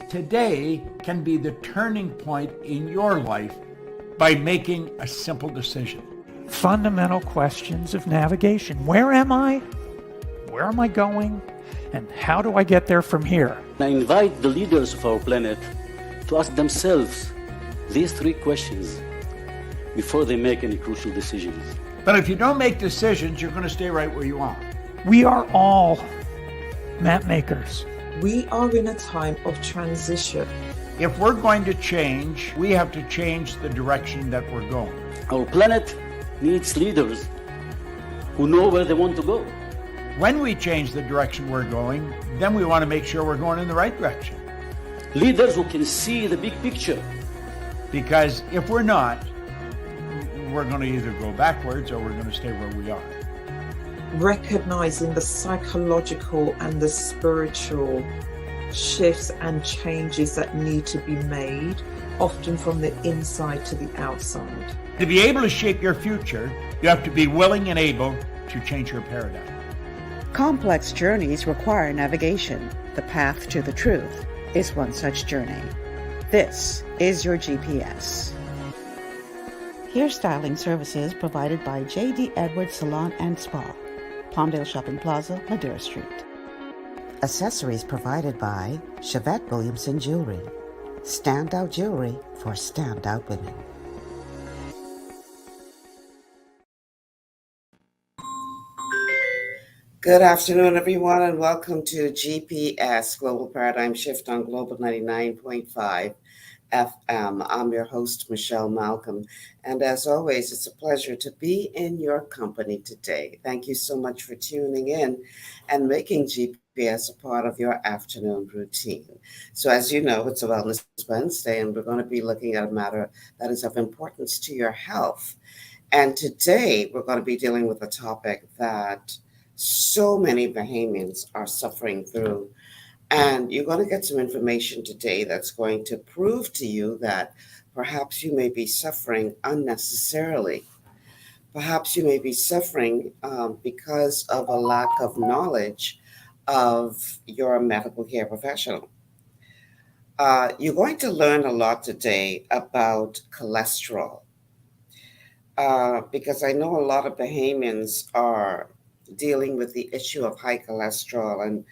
Today can be the turning point in your life by making a simple decision. Fundamental questions of navigation. Where am I? Where am I going? And how do I get there from here? I invite the leaders of our planet to ask themselves these three questions before they make any crucial decisions. But if you don't make decisions, you're going to stay right where you are. We are all map makers. We are in a time of transition. If we're going to change, we have to change the direction that we're going. Our planet needs leaders who know where they want to go. When we change the direction we're going, then we want to make sure we're going in the right direction. Leaders who can see the big picture. Because if we're not, we're going to either go backwards or we're going to stay where we are. Recognizing the psychological and the spiritual shifts and changes that need to be made, often from the inside to the outside. To be able to shape your future, you have to be willing and able to change your paradigm. Complex journeys require navigation. The path to the truth is one such journey. This is your GPS. Hairstyling services provided by J.D. Edwards Salon and Spa, Palmdale Shopping Plaza, Madeira Street. Accessories provided by Chevette Williamson Jewelry. Standout jewelry for standout women. Good afternoon, everyone, and welcome to GPS Global Paradigm Shift on Global 99.5 FM. I'm your host, Michelle Malcolm, and as always, it's a pleasure to be in your company today. Thank you so much for tuning in and making GPS a part of your afternoon routine. So as you know, it's a Wellness Wednesday, and we're going to be looking at a matter that is of importance to your health. And today, we're going to be dealing with a topic that so many Bahamians are suffering through. And you're going to get some information today that's going to prove to you that perhaps you may be suffering unnecessarily. Perhaps you may be suffering because of a lack of knowledge of your medical care professional. You're going to learn a lot today about cholesterol because I know a lot of Bahamians are dealing with the issue of high cholesterol, and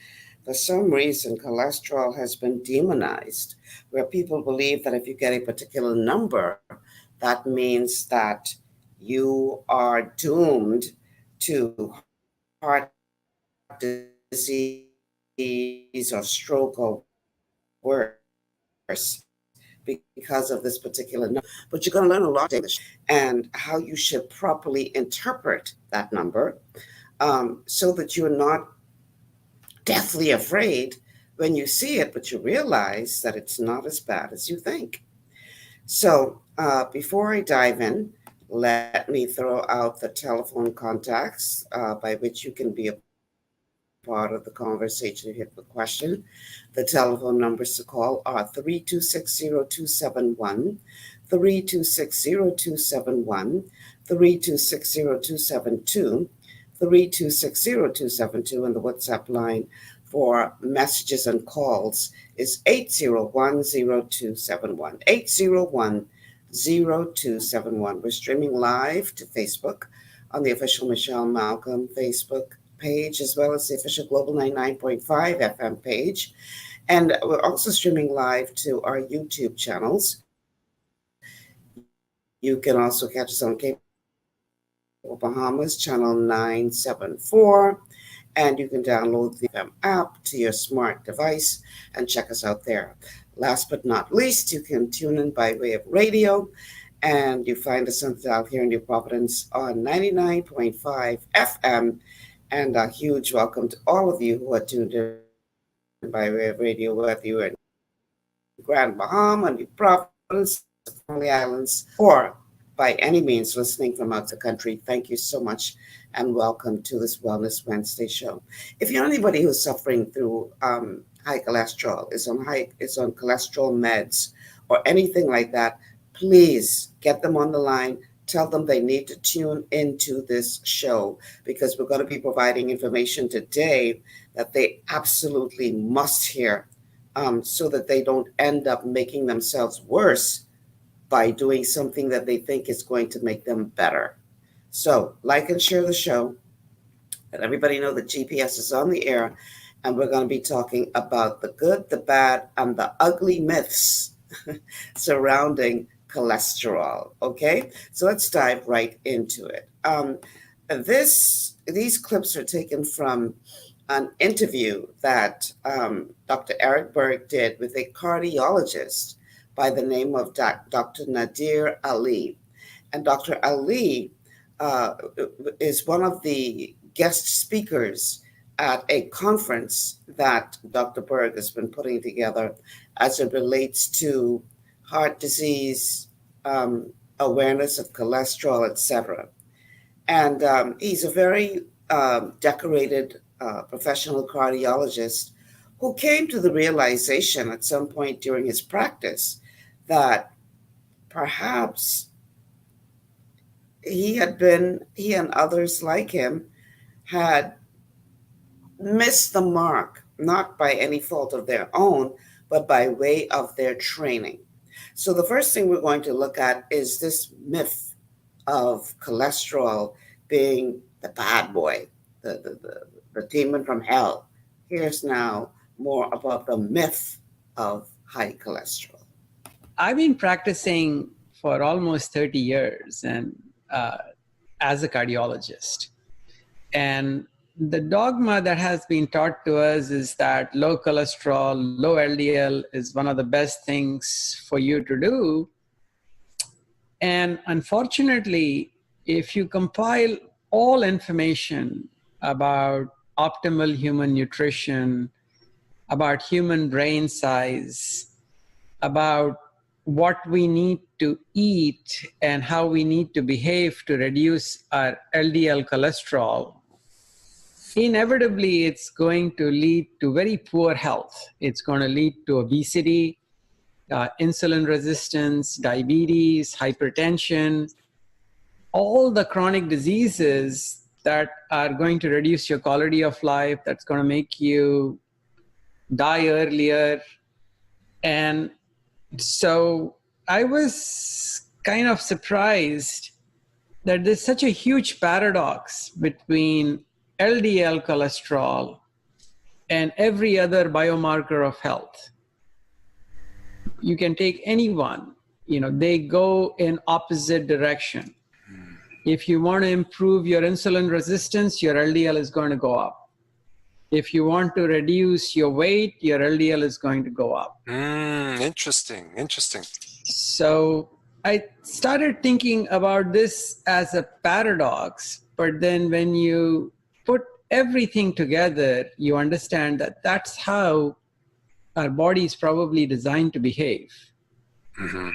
for some reason cholesterol has been demonized, where people believe that if you get a particular number, that means that you are doomed to heart disease or stroke or worse because of this particular number. But you're going to learn a lot of English and how you should properly interpret that number, so that you're not deathly afraid when you see it, but you realize that it's not as bad as you think. So before I dive in, let me throw out the telephone contacts by which you can be a part of the conversation if you have a question. The telephone numbers to call are 3260271, 3260271, 3260272, 3260272, and the WhatsApp line for messages and calls is 801-0271, 801-0271. We're streaming live to Facebook on the official Michelle Malcolm Facebook page, as well as the official Global 99.5 FM page. And we're also streaming live to our YouTube channels. You can also catch us on Cable Bahamas, channel 974, and you can download the FM app to your smart device and check us out there. Last but not least, you can tune in by way of radio, and you find us out here in New Providence on 99.5 FM, and a huge welcome to all of you who are tuned in by way of radio, whether you're in Grand Bahama, New Providence, the Family Islands, or by any means listening from out the country, thank you so much and welcome to this Wellness Wednesday show. If you're anybody who's suffering through high cholesterol, is on cholesterol meds or anything like that, please get them on the line. Tell them they need to tune into this show because we're going to be providing information today that they absolutely must hear so that they don't end up making themselves worse by doing something that they think is going to make them better. So like and share the show. Let everybody know that GPS is on the air, and we're going to be talking about the good, the bad, and the ugly myths surrounding cholesterol. Okay, so let's dive right into it. These clips are taken from an interview that Dr. Eric Berg did with a cardiologist by the name of Dr. Nadir Ali. And Dr. Ali is one of the guest speakers at a conference that Dr. Berg has been putting together as it relates to heart disease, awareness of cholesterol, etc. And he's a very decorated professional cardiologist who came to the realization at some point during his practice that perhaps he and others like him had missed the mark, not by any fault of their own, but by way of their training. So the first thing we're going to look at is this myth of cholesterol being the bad boy, the demon from hell. Here's now more about the myth of high cholesterol. I've been practicing for almost 30 years and as a cardiologist. And the dogma that has been taught to us is that low cholesterol, low LDL is one of the best things for you to do. And unfortunately, if you compile all information about optimal human nutrition, about human brain size, about what we need to eat and how we need to behave to reduce our LDL cholesterol, inevitably it's going to lead to very poor health. It's going to lead to obesity, insulin resistance, diabetes, hypertension, all the chronic diseases that are going to reduce your quality of life, that's going to make you die earlier. And so I was kind of surprised that there's such a huge paradox between LDL cholesterol and every other biomarker of health. You can take any one, they go in opposite direction. If you want to improve your insulin resistance, your LDL is going to go up. If you want to reduce your weight, your LDL is going to go up. Interesting. So I started thinking about this as a paradox, but then when you put everything together, you understand that that's how our body is probably designed to behave. Mm-hmm.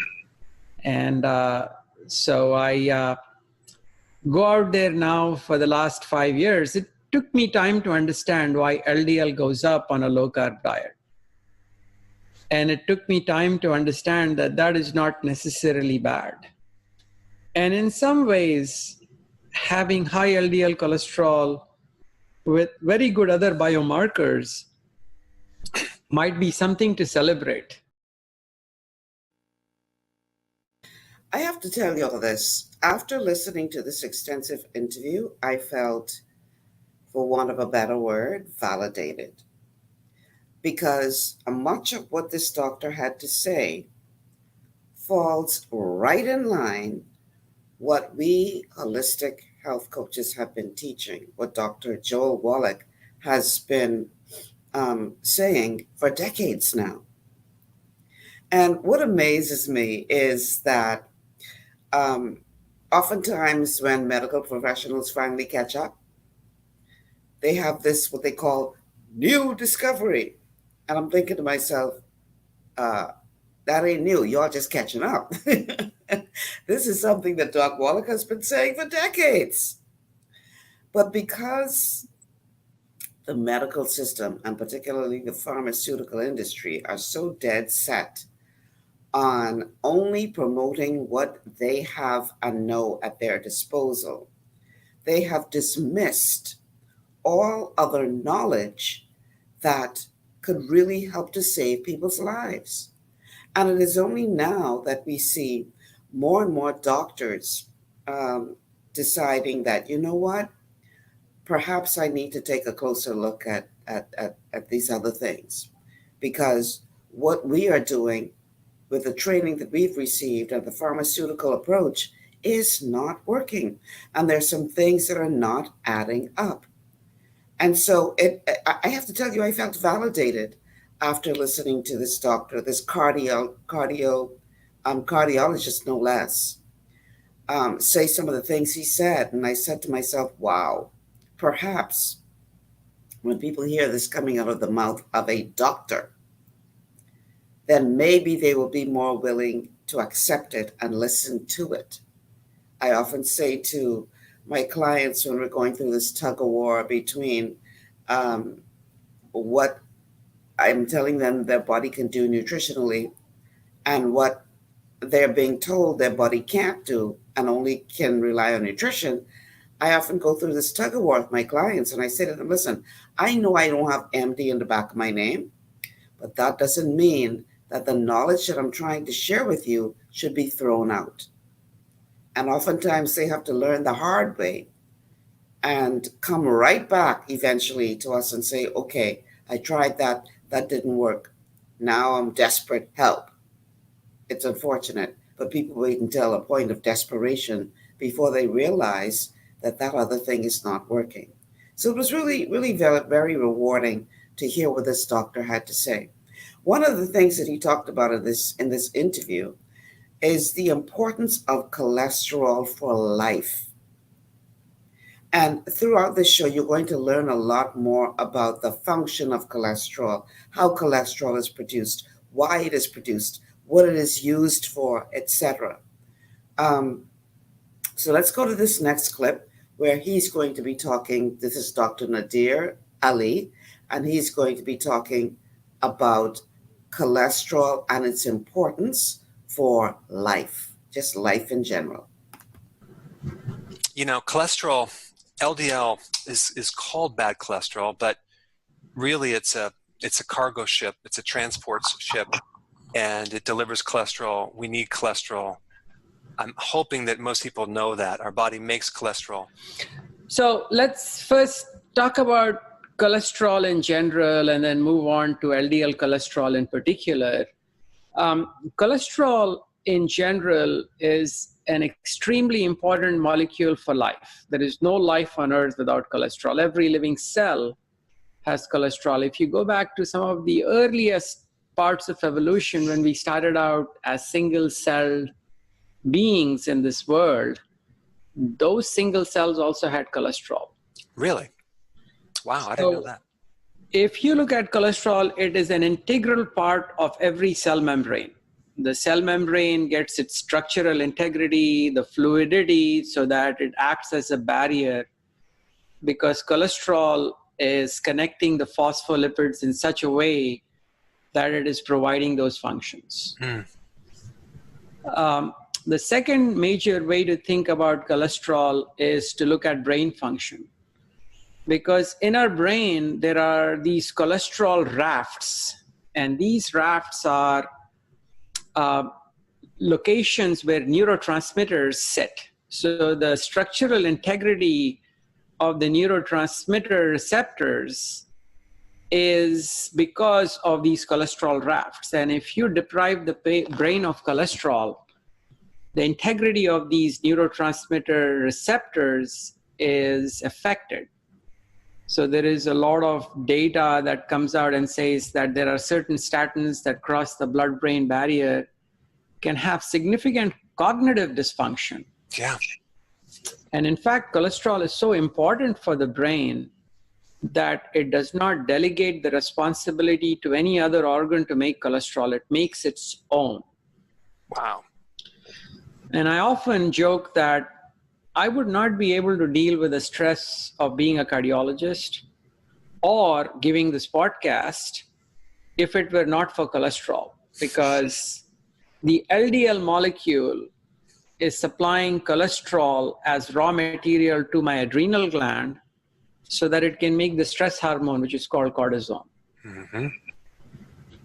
And so I go out there now for the last 5 years. It took me time to understand why LDL goes up on a low-carb diet. And it took me time to understand that that is not necessarily bad. And in some ways, having high LDL cholesterol with very good other biomarkers might be something to celebrate. I have to tell you all this. After listening to this extensive interview, I felt, for want of a better word, validated. Because much of what this doctor had to say falls right in line what we holistic health coaches have been teaching, what Dr. Joel Wallach has been saying for decades now. And what amazes me is that oftentimes when medical professionals finally catch up, they have this, what they call new discovery. And I'm thinking to myself, that ain't new. Y'all just catching up. This is something that Doc Wallach has been saying for decades. But because the medical system, and particularly the pharmaceutical industry, are so dead set on only promoting what they have and know at their disposal, they have dismissed all other knowledge that could really help to save people's lives. And it is only now that we see more and more doctors deciding that, you know what, perhaps I need to take a closer look at these other things. Because what we are doing with the training that we've received and the pharmaceutical approach is not working. And there's some things that are not adding up. And so I have to tell you, I felt validated after listening to this doctor, this cardiologist, no less, say some of the things he said. And I said to myself, wow, perhaps when people hear this coming out of the mouth of a doctor, then maybe they will be more willing to accept it and listen to it. I often say to my clients when we're going through this tug of war between what I'm telling them their body can do nutritionally and what they're being told their body can't do and only can rely on nutrition, I often go through this tug of war with my clients and I say to them, listen, I know I don't have MD in the back of my name, but that doesn't mean that the knowledge that I'm trying to share with you should be thrown out. And oftentimes they have to learn the hard way and come right back eventually to us and say, okay, I tried that, that didn't work. Now I'm desperate, help. It's unfortunate, but people wait until a point of desperation before they realize that that other thing is not working. So it was really, really very, very rewarding to hear what this doctor had to say. One of the things that he talked about in this interview is the importance of cholesterol for life. And throughout this show, you're going to learn a lot more about the function of cholesterol, how cholesterol is produced, why it is produced, what it is used for, etc. So let's go to this next clip where he's going to be talking. This is Dr. Nadir Ali, and he's going to be talking about cholesterol and its importance for life, just life in general. You know, cholesterol, LDL is called bad cholesterol, but really it's a cargo ship. It's a transport ship, and it delivers cholesterol. We need cholesterol. I'm hoping that most people know that our body makes cholesterol. So let's first talk about cholesterol in general and then move on to LDL cholesterol in particular. Cholesterol in general is an extremely important molecule for life. There is no life on earth without cholesterol. Every living cell has cholesterol. If you go back to some of the earliest parts of evolution, when we started out as single-celled beings in this world, those single cells also had cholesterol. Really? Wow, I didn't know that. If you look at cholesterol, it is an integral part of every cell membrane. The cell membrane gets its structural integrity, the fluidity, so that it acts as a barrier, because cholesterol is connecting the phospholipids in such a way that it is providing those functions. The second major way to think about cholesterol is to look at brain function. Because in our brain, there are these cholesterol rafts, and these rafts are locations where neurotransmitters sit. So the structural integrity of the neurotransmitter receptors is because of these cholesterol rafts. And if you deprive the brain of cholesterol, the integrity of these neurotransmitter receptors is affected. So there is a lot of data that comes out and says that there are certain statins that cross the blood-brain barrier can have significant cognitive dysfunction. Yeah. And in fact, cholesterol is so important for the brain that it does not delegate the responsibility to any other organ to make cholesterol. It makes its own. Wow. And I often joke that I would not be able to deal with the stress of being a cardiologist or giving this podcast if it were not for cholesterol, because the LDL molecule is supplying cholesterol as raw material to my adrenal gland so that it can make the stress hormone, which is called cortisol. Mm-hmm.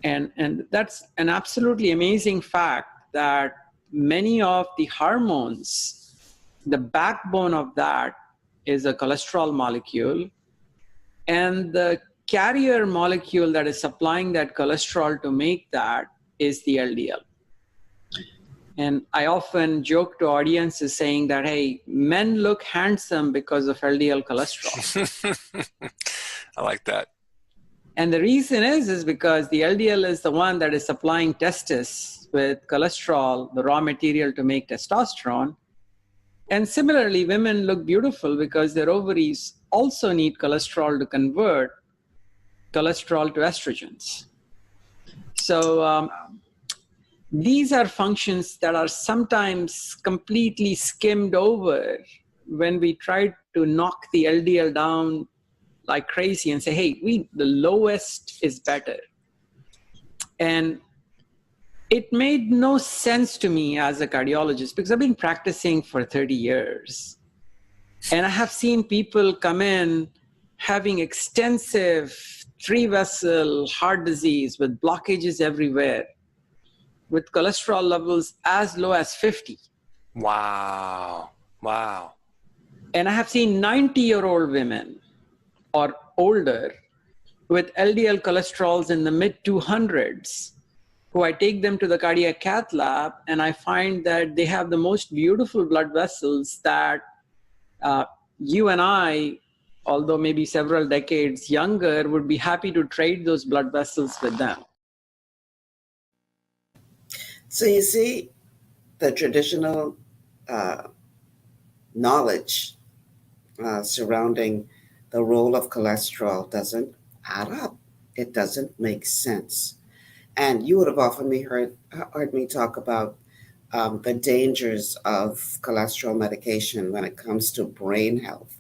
And that's an absolutely amazing fact that many of the hormones, the backbone of that is a cholesterol molecule, and the carrier molecule that is supplying that cholesterol to make that is the LDL. And I often joke to audiences saying that, hey, men look handsome because of LDL cholesterol. I like that. And the reason is because the LDL is the one that is supplying testis with cholesterol, the raw material to make testosterone. And similarly, women look beautiful because their ovaries also need cholesterol to convert cholesterol to estrogens. So these are functions that are sometimes completely skimmed over when we try to knock the LDL down like crazy and say, hey, the lowest is better. And it made no sense to me as a cardiologist because I've been practicing for 30 years. And I have seen people come in having extensive 3-vessel heart disease with blockages everywhere, with cholesterol levels as low as 50. Wow. Wow. And I have seen 90-year-old women or older with LDL cholesterols in the mid 200s, who I take them to the cardiac cath lab, and I find that they have the most beautiful blood vessels that you and I, although maybe several decades younger, would be happy to trade those blood vessels with them. So you see, the traditional knowledge surrounding the role of cholesterol doesn't add up. It doesn't make sense. And you would have often heard me talk about the dangers of cholesterol medication when it comes to brain health.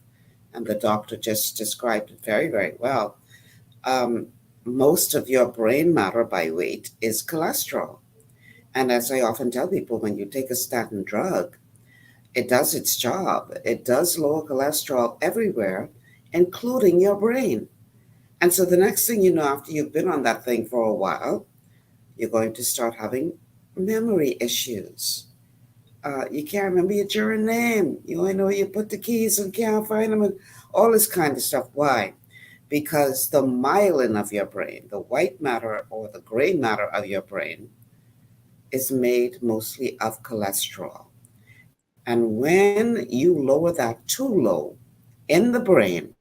And the doctor just described it very, very well. Most of your brain matter by weight is cholesterol. And as I often tell people, when you take a statin drug, it does its job. It does lower cholesterol everywhere, including your brain. And so the next thing you know, after you've been on that thing for a while, you're going to start having memory issues. You can't remember your children's name. You only know you put the keys and can't find them and all this kind of stuff. Why? Because the myelin of your brain, the white matter or the gray matter of your brain, is made mostly of cholesterol. And when you lower that too low in the brain,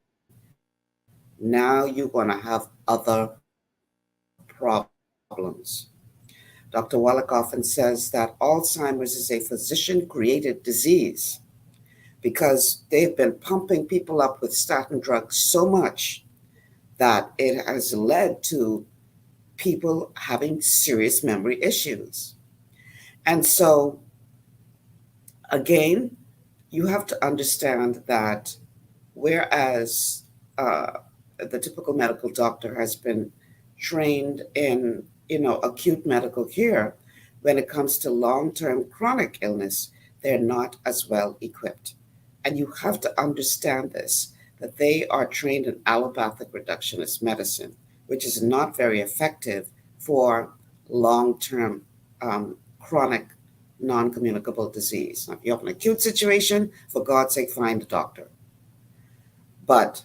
now you're going to have other problems. Dr. Wallach often says that Alzheimer's is a physician-created disease because they've been pumping people up with statin drugs so much that it has led to people having serious memory issues. And so, again, you have to understand that whereas the typical medical doctor has been trained in, acute medical care, when it comes to long-term chronic illness, they're not as well equipped. And you have to understand this, that they are trained in allopathic reductionist medicine, which is not very effective for long-term chronic non-communicable disease. Now, if you have an acute situation, for God's sake, find a doctor. But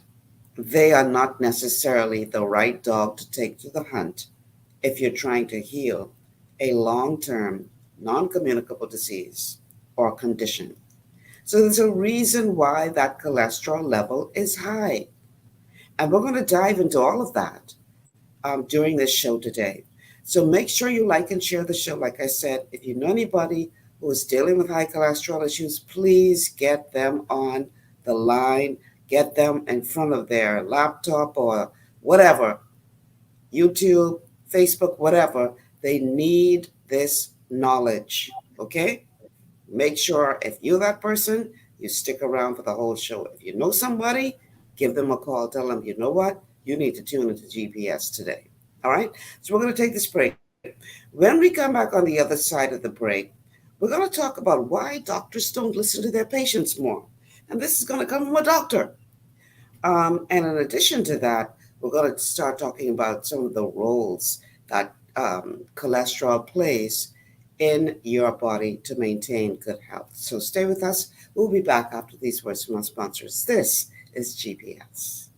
they are not necessarily the right dog to take to the hunt if you're trying to heal a long-term non-communicable disease or condition. So there's a reason why that cholesterol level is high. And we're going to dive into all of that during this show today. So make sure you like and share the show. Like I said, if you know anybody who is dealing with high cholesterol issues, please get them on the line, get them in front of their laptop or whatever, YouTube, Facebook, whatever. They need this knowledge, okay? Make sure if you're that person, you stick around for the whole show. If you know somebody, give them a call. Tell them, you know what? You need to tune into GPS today. All right? So we're going to take this break. When we come back on the other side of the break, we're going to talk about why doctors don't listen to their patients more. And this is going to come from a doctor. And in addition to that, we're going to start talking about some of the roles that cholesterol plays in your body to maintain good health. So stay with us. We'll be back after these words from our sponsors. This is GPS.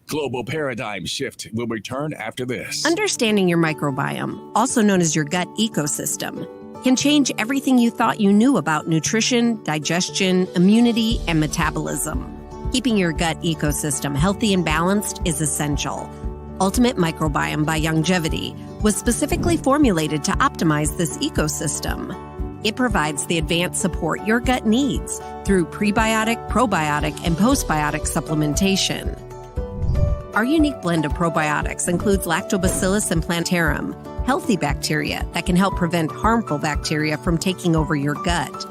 Global Paradigm Shift will return after this. Understanding your microbiome, also known as your gut ecosystem, can change everything you thought you knew about nutrition, digestion, immunity, and metabolism. Keeping your gut ecosystem healthy and balanced is essential. Ultimate Microbiome by Youngevity was specifically formulated to optimize this ecosystem. It provides the advanced support your gut needs through prebiotic, probiotic, and postbiotic supplementation. Our unique blend of probiotics includes Lactobacillus and Plantarum, healthy bacteria that can help prevent harmful bacteria from taking over your gut.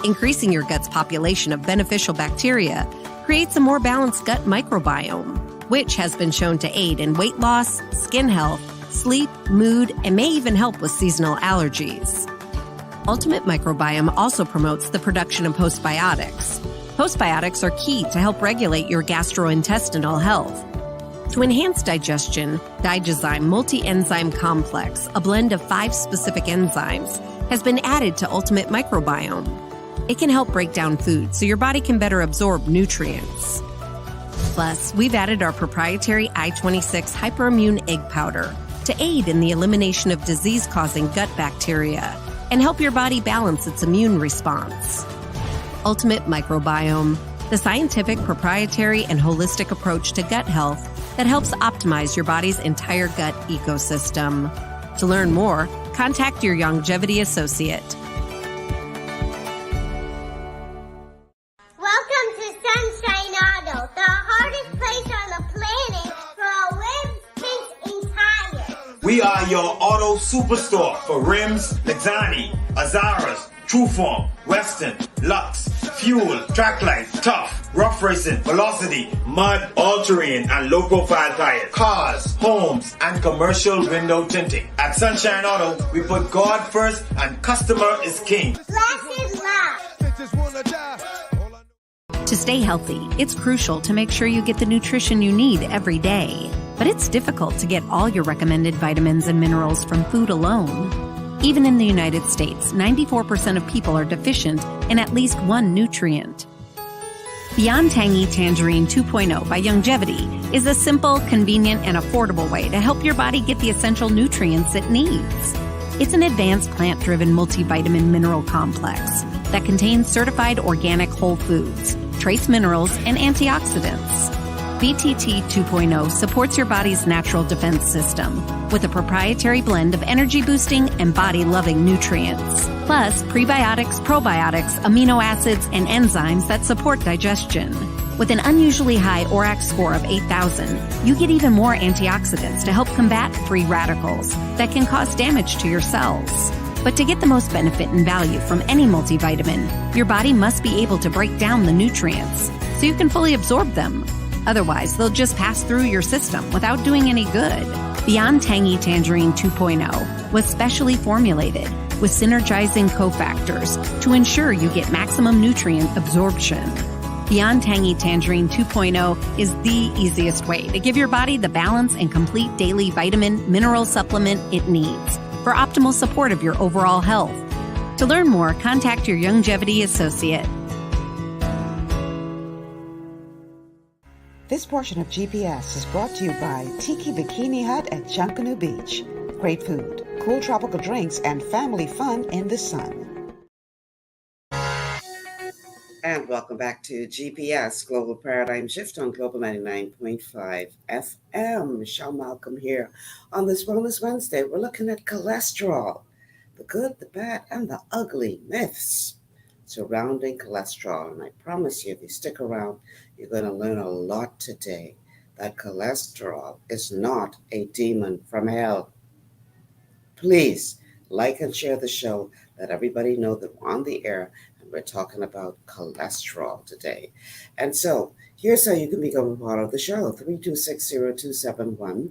Increasing your gut's population of beneficial bacteria creates a more balanced gut microbiome, which has been shown to aid in weight loss, skin health, sleep, mood, and may even help with seasonal allergies. Ultimate Microbiome also promotes the production of postbiotics. Postbiotics are key to help regulate your gastrointestinal health. To enhance digestion, Digizyme Multi-Enzyme Complex, a blend of 5 specific enzymes, has been added to Ultimate Microbiome. It can help break down food so your body can better absorb nutrients. Plus, we've added our proprietary I-26 Hyperimmune Egg Powder to aid in the elimination of disease-causing gut bacteria and help your body balance its immune response. Ultimate Microbiome, the scientific, proprietary, and holistic approach to gut health that helps optimize your body's entire gut ecosystem. To learn more, contact your Youngevity associate. Welcome to Sunshine Auto, the hardest place on the planet for a rims, paint, and tires. We are your auto superstore for rims, Lexani, Azaras, Trueform, Western, Lux, Fuel, Tracklight, Tough, Rough Racing, Velocity, Mud, All-Terrain, and low-profile tires, cars, homes, and commercial window tinting. At Sunshine Auto, we put God first and customer is king. Blessed love. To stay healthy, it's crucial to make sure you get the nutrition you need every day. But it's difficult to get all your recommended vitamins and minerals from food alone. Even in the United States, 94% of people are deficient in at least one nutrient. Beyond Tangy Tangerine 2.0 by Youngevity is a simple, convenient, and affordable way to help your body get the essential nutrients it needs. It's an advanced plant-driven multivitamin mineral complex that contains certified organic whole foods, trace minerals, and antioxidants. BTT 2.0 supports your body's natural defense system with a proprietary blend of energy-boosting and body-loving nutrients, plus prebiotics, probiotics, amino acids, and enzymes that support digestion. With an unusually high ORAC score of 8,000, you get even more antioxidants to help combat free radicals that can cause damage to your cells. But to get the most benefit and value from any multivitamin, your body must be able to break down the nutrients so you can fully absorb them. Otherwise, they'll just pass through your system without doing any good. Beyond Tangy Tangerine 2.0 was specially formulated with synergizing cofactors to ensure you get maximum nutrient absorption. Beyond Tangy Tangerine 2.0 is the easiest way to give your body the balance and complete daily vitamin mineral supplement it needs for optimal support of your overall health. To learn more, contact your Youngevity associate. This portion of GPS is brought to you by Tiki Bikini Hut at Junkanoo Beach. Great food, cool tropical drinks, and family fun in the sun. And welcome back to GPS, Global Paradigm Shift on Global 99.5 FM. Michelle Malcolm here. On this Wellness Wednesday, we're looking at cholesterol, the good, the bad, and the ugly myths surrounding cholesterol. And I promise you, if you stick around, you're going to learn a lot today that cholesterol is not a demon from hell. Please like and share the show. Let everybody know that we're on the air and we're talking about cholesterol today. And so here's how you can become a part of the show. 3260271,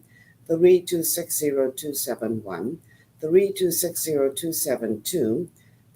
3260271, 3260272,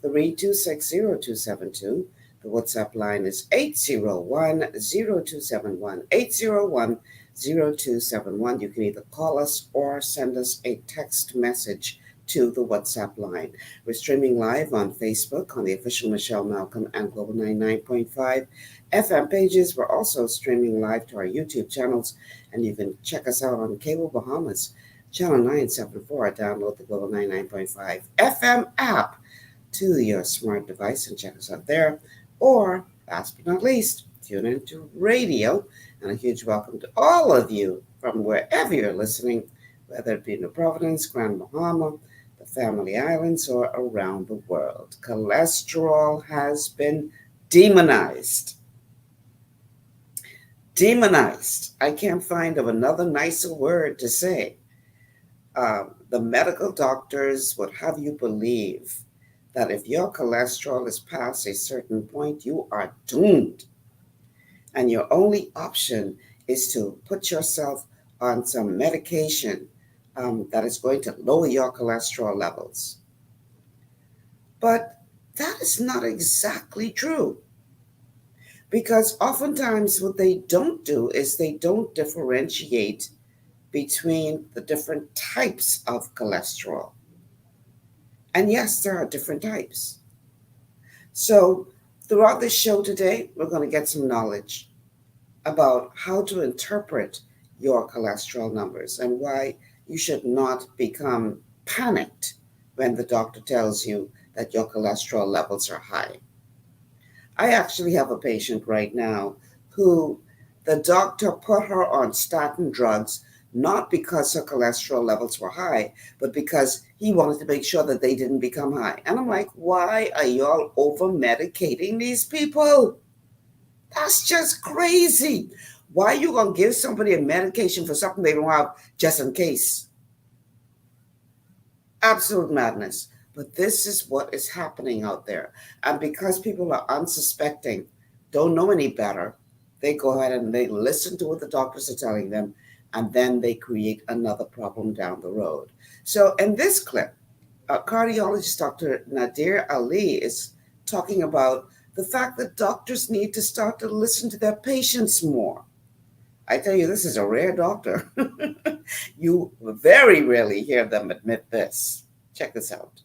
3260272. The WhatsApp line is 801-0271, 801-0271. You can either call us or send us a text message to the WhatsApp line. We're streaming live on Facebook on the official Michelle Malcolm and Global 99.5 FM pages. We're also streaming live to our YouTube channels, and you can check us out on Cable Bahamas, channel 974. Download the Global 99.5 FM app to your smart device and check us out there. Or, last but not least, tune into radio. And a huge welcome to all of you from wherever you're listening, whether it be New Providence, Grand Bahama, the Family Islands, or around the world. Cholesterol has been demonized. Demonized. I can't find of another nicer word to say. The medical doctors would have you believe that if your cholesterol is past a certain point, you are doomed. And your only option is to put yourself on some medication that is going to lower your cholesterol levels. But that is not exactly true. Because oftentimes what they don't do is they don't differentiate between the different types of cholesterol. And yes, there are different types. So throughout this show today, we're going to get some knowledge about how to interpret your cholesterol numbers and why you should not become panicked when the doctor tells you that your cholesterol levels are high. I actually have a patient right now who the doctor put her on statin drugs, not because her cholesterol levels were high, but because he wanted to make sure that they didn't become high. And I'm like, why are y'all over-medicating these people? That's just crazy. Why are you going to give somebody a medication for something they don't have just in case? Absolute madness. But this is what is happening out there. And because people are unsuspecting, don't know any better, they go ahead and they listen to what the doctors are telling them, and then they create another problem down the road. So in this clip, cardiologist Dr. Nadir Ali is talking about the fact that doctors need to start to listen to their patients more. I tell you, this is a rare doctor. You very rarely hear them admit this. Check this out.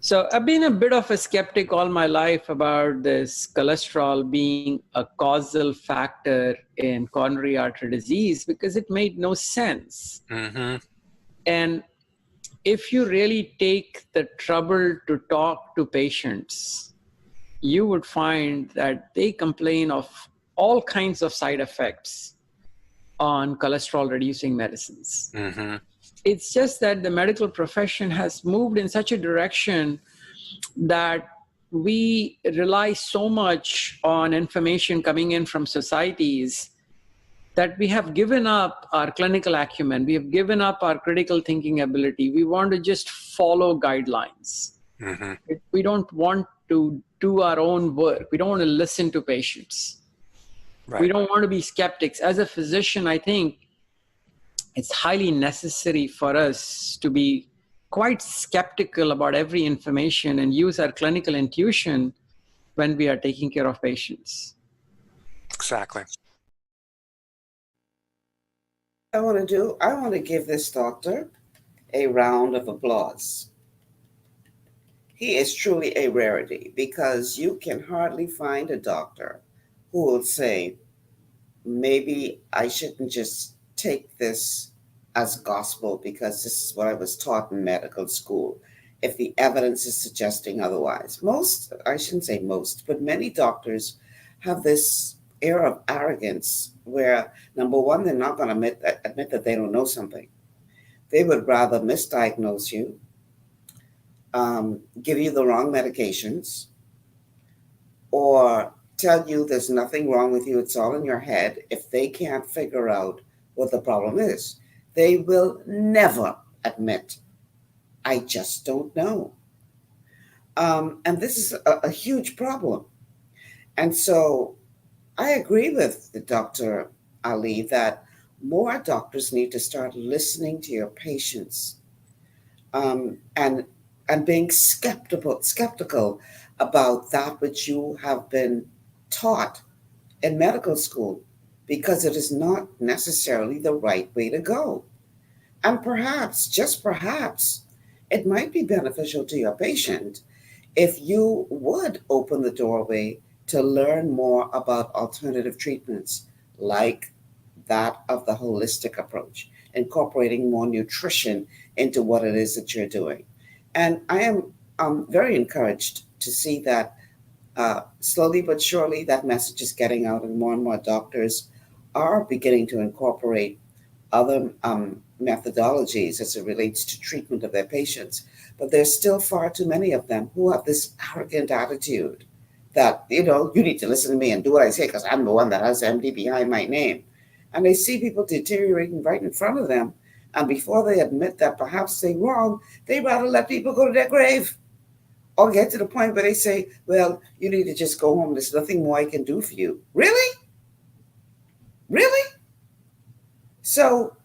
So I've been a bit of a skeptic all my life about this cholesterol being a causal factor in coronary artery disease because it made no sense. Mm-hmm. And if you really take the trouble to talk to patients, you would find that they complain of all kinds of side effects on cholesterol reducing medicines. Mm-hmm. It's just that the medical profession has moved in such a direction that we rely so much on information coming in from societies that we have given up our clinical acumen. We have given up our critical thinking ability. We want to just follow guidelines. Mm-hmm. We don't want to do our own work. We don't want to listen to patients. Right. We don't want to be skeptics. As a physician, I think it's highly necessary for us to be quite skeptical about every information and use our clinical intuition when we are taking care of patients. Exactly. I want to give this doctor a round of applause. He is truly a rarity because you can hardly find a doctor who will say, maybe I shouldn't just take this as gospel because this is what I was taught in medical school, if the evidence is suggesting otherwise. Most, I shouldn't say most, but many doctors have this air of arrogance where, number one, they're not going to admit that they don't know something. They would rather misdiagnose you, give you the wrong medications, or tell you there's nothing wrong with you, it's all in your head, if they can't figure out what the problem is. They will never admit, I just don't know. And this is a huge problem. And so I agree with Dr. Ali that more doctors need to start listening to your patients, and being skeptical about that which you have been taught in medical school, because it is not necessarily the right way to go. And perhaps, just perhaps, it might be beneficial to your patient if you would open the doorway to learn more about alternative treatments like that of the holistic approach, incorporating more nutrition into what it is that you're doing. And I am very encouraged to see that slowly but surely that message is getting out, and more doctors are beginning to incorporate other methodologies as it relates to treatment of their patients. But there's still far too many of them who have this arrogant attitude that, you need to listen to me and do what I say because I'm the one that has MD behind my name. And they see people deteriorating right in front of them. And before they admit that perhaps they're wrong, they rather let people go to their grave or get to the point where they say, well, you need to just go home. There's nothing more I can do for you. Really? Really? So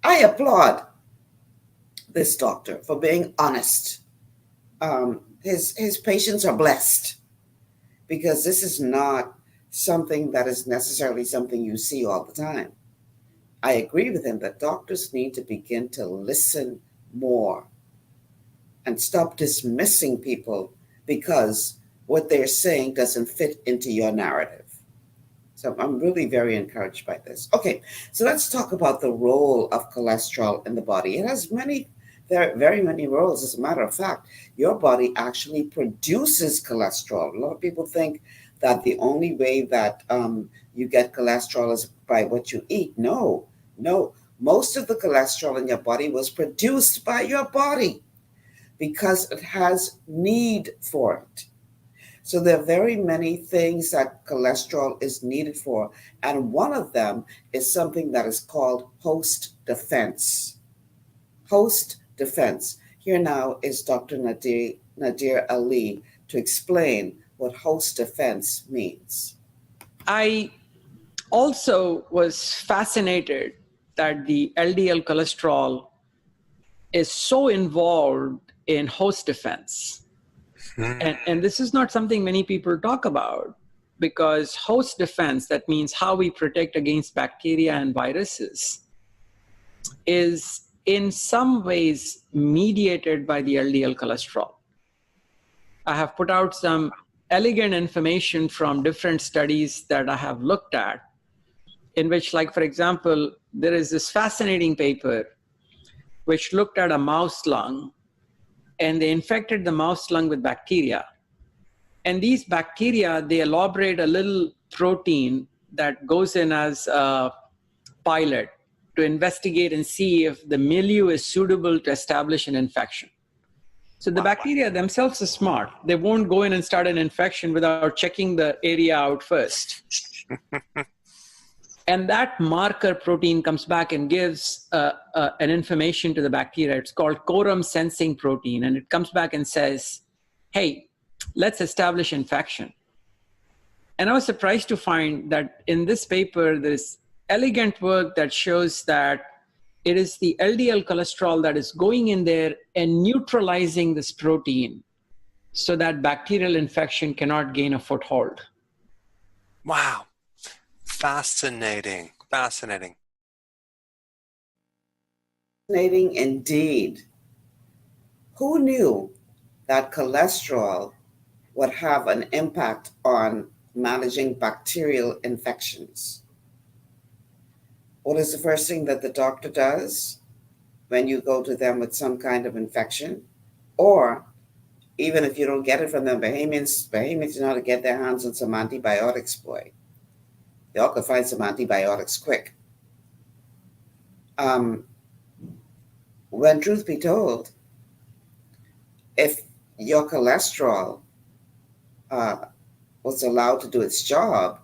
I applaud this doctor for being honest. His patients are blessed, because this is not something that is necessarily something you see all the time. I agree with him that doctors need to begin to listen more and stop dismissing people because what they're saying doesn't fit into your narrative. So I'm really very encouraged by this. Okay, so let's talk about the role of cholesterol in the body. It has very many roles. As a matter of fact, your body actually produces cholesterol. A lot of people think that the only way that you get cholesterol is by what you eat. No. Most of the cholesterol in your body was produced by your body because it has need for it. So there are very many things that cholesterol is needed for. And one of them is something that is called host defense. Host defense. Here now is Dr. Nadir Ali to explain what host defense means. I also was fascinated that the LDL cholesterol is so involved in host defense. And this is not something many people talk about, because host defense, that means how we protect against bacteria and viruses, is in some ways mediated by the LDL cholesterol. I have put out some elegant information from different studies that I have looked at, in which, like, for example, there is this fascinating paper which looked at a mouse lung, and they infected the mouse lung with bacteria. And these bacteria, they elaborate a little protein that goes in as a pilot to investigate and see if the milieu is suitable to establish an infection. So the bacteria themselves are smart. They won't go in and start an infection without checking the area out first. And that marker protein comes back and gives an information to the bacteria. It's called quorum sensing protein. And it comes back and says, hey, let's establish infection. And I was surprised to find that in this paper, there's elegant work that shows that it is the LDL cholesterol that is going in there and neutralizing this protein so that bacterial infection cannot gain a foothold. Wow. Fascinating. Fascinating indeed. Who knew that cholesterol would have an impact on managing bacterial infections? What is the first thing that the doctor does when you go to them with some kind of infection? Or even if you don't get it from them, Bahamians know how to get their hands on some antibiotics, boy. They all could find some antibiotics quick. When truth be told, if your cholesterol was allowed to do its job,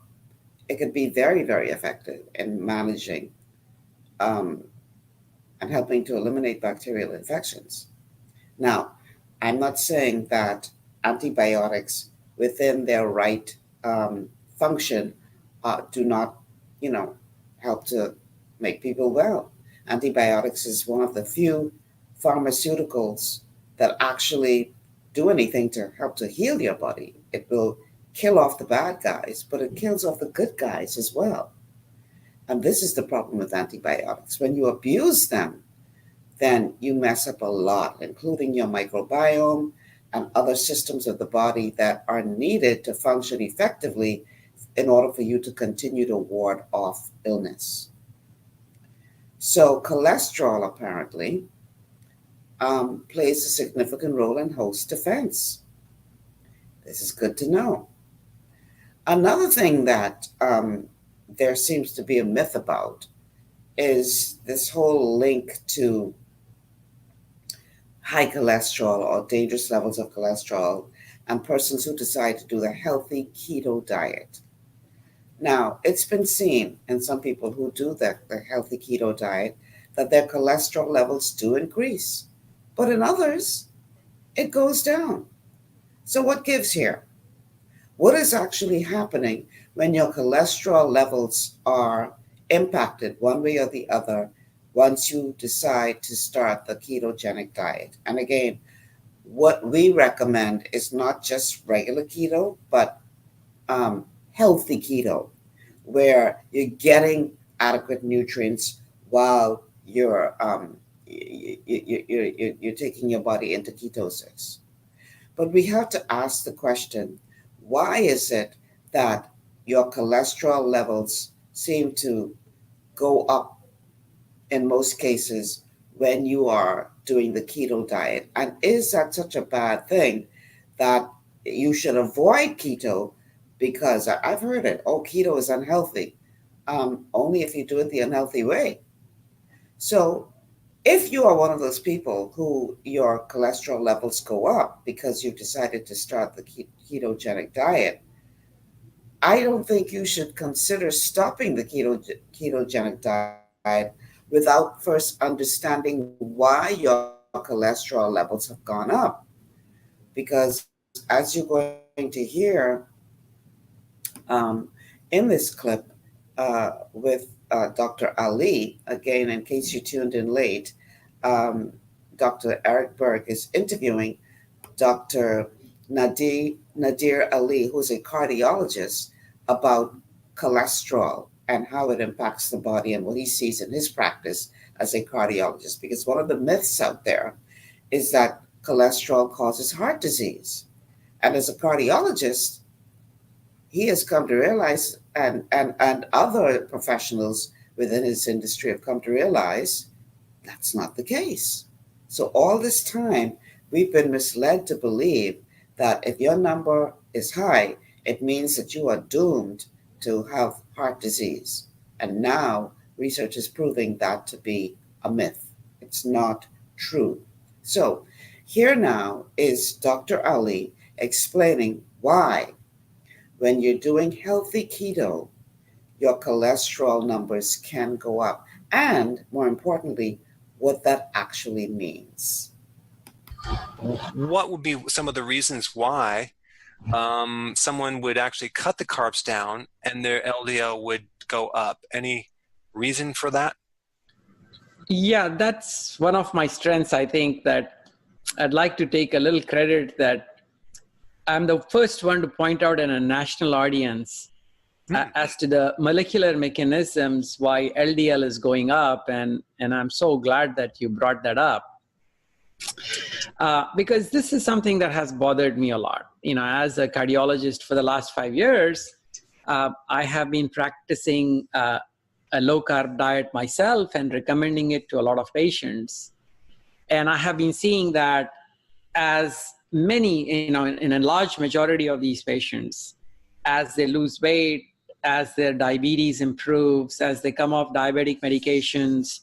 it could be very, very effective in managing and helping to eliminate bacterial infections. Now, I'm not saying that antibiotics within their right function do not, help to make people well. Antibiotics is one of the few pharmaceuticals that actually do anything to help to heal your body. It will kill off the bad guys, but it kills off the good guys as well. And this is the problem with antibiotics. When you abuse them, then you mess up a lot, including your microbiome and other systems of the body that are needed to function effectively in order for you to continue to ward off illness. So cholesterol apparently plays a significant role in host defense. This is good to know. Another thing that there seems to be a myth about is this whole link to high cholesterol or dangerous levels of cholesterol and persons who decide to do the healthy keto diet. Now, it's been seen in some people who do the healthy keto diet that their cholesterol levels do increase, but in others, it goes down. So what gives here? What is actually happening when your cholesterol levels are impacted one way or the other once you decide to start the ketogenic diet? And again, what we recommend is not just regular keto, but healthy keto, where you're getting adequate nutrients while you're taking your body into ketosis. But we have to ask the question, why is it that your cholesterol levels seem to go up in most cases when you are doing the keto diet? And is that such a bad thing that you should avoid keto? Because I've heard it, keto is unhealthy. Only if you do it the unhealthy way. So if you are one of those people who your cholesterol levels go up because you've decided to start the ketogenic diet, I don't think you should consider stopping the ketogenic diet without first understanding why your cholesterol levels have gone up. Because as you're going to hear in this clip with Dr. Ali, again, in case you tuned in late, Dr. Eric Berg is interviewing Dr. Nadir Ali, who's a cardiologist, about cholesterol and how it impacts the body and what he sees in his practice as a cardiologist. Because one of the myths out there is that cholesterol causes heart disease. And as a cardiologist, he has come to realize, and other professionals within his industry have come to realize, that's not the case. So all this time, we've been misled to believe that if your number is high, it means that you are doomed to have heart disease. And now research is proving that to be a myth. It's not true. So here now is Dr. Ali explaining why, when you're doing healthy keto, your cholesterol numbers can go up. And more importantly, what that actually means. What would be some of the reasons why someone would actually cut the carbs down and their LDL would go up? Any reason for that? Yeah, that's one of my strengths. I think that I'd like to take a little credit that I'm the first one to point out in a national audience as to the molecular mechanisms why LDL is going up. And I'm so glad that you brought that up. Because this is something that has bothered me a lot. As a cardiologist for the last 5 years, I have been practicing a low-carb diet myself and recommending it to a lot of patients. And I have been seeing that as many, in a large majority of these patients, as they lose weight, as their diabetes improves, as they come off diabetic medications,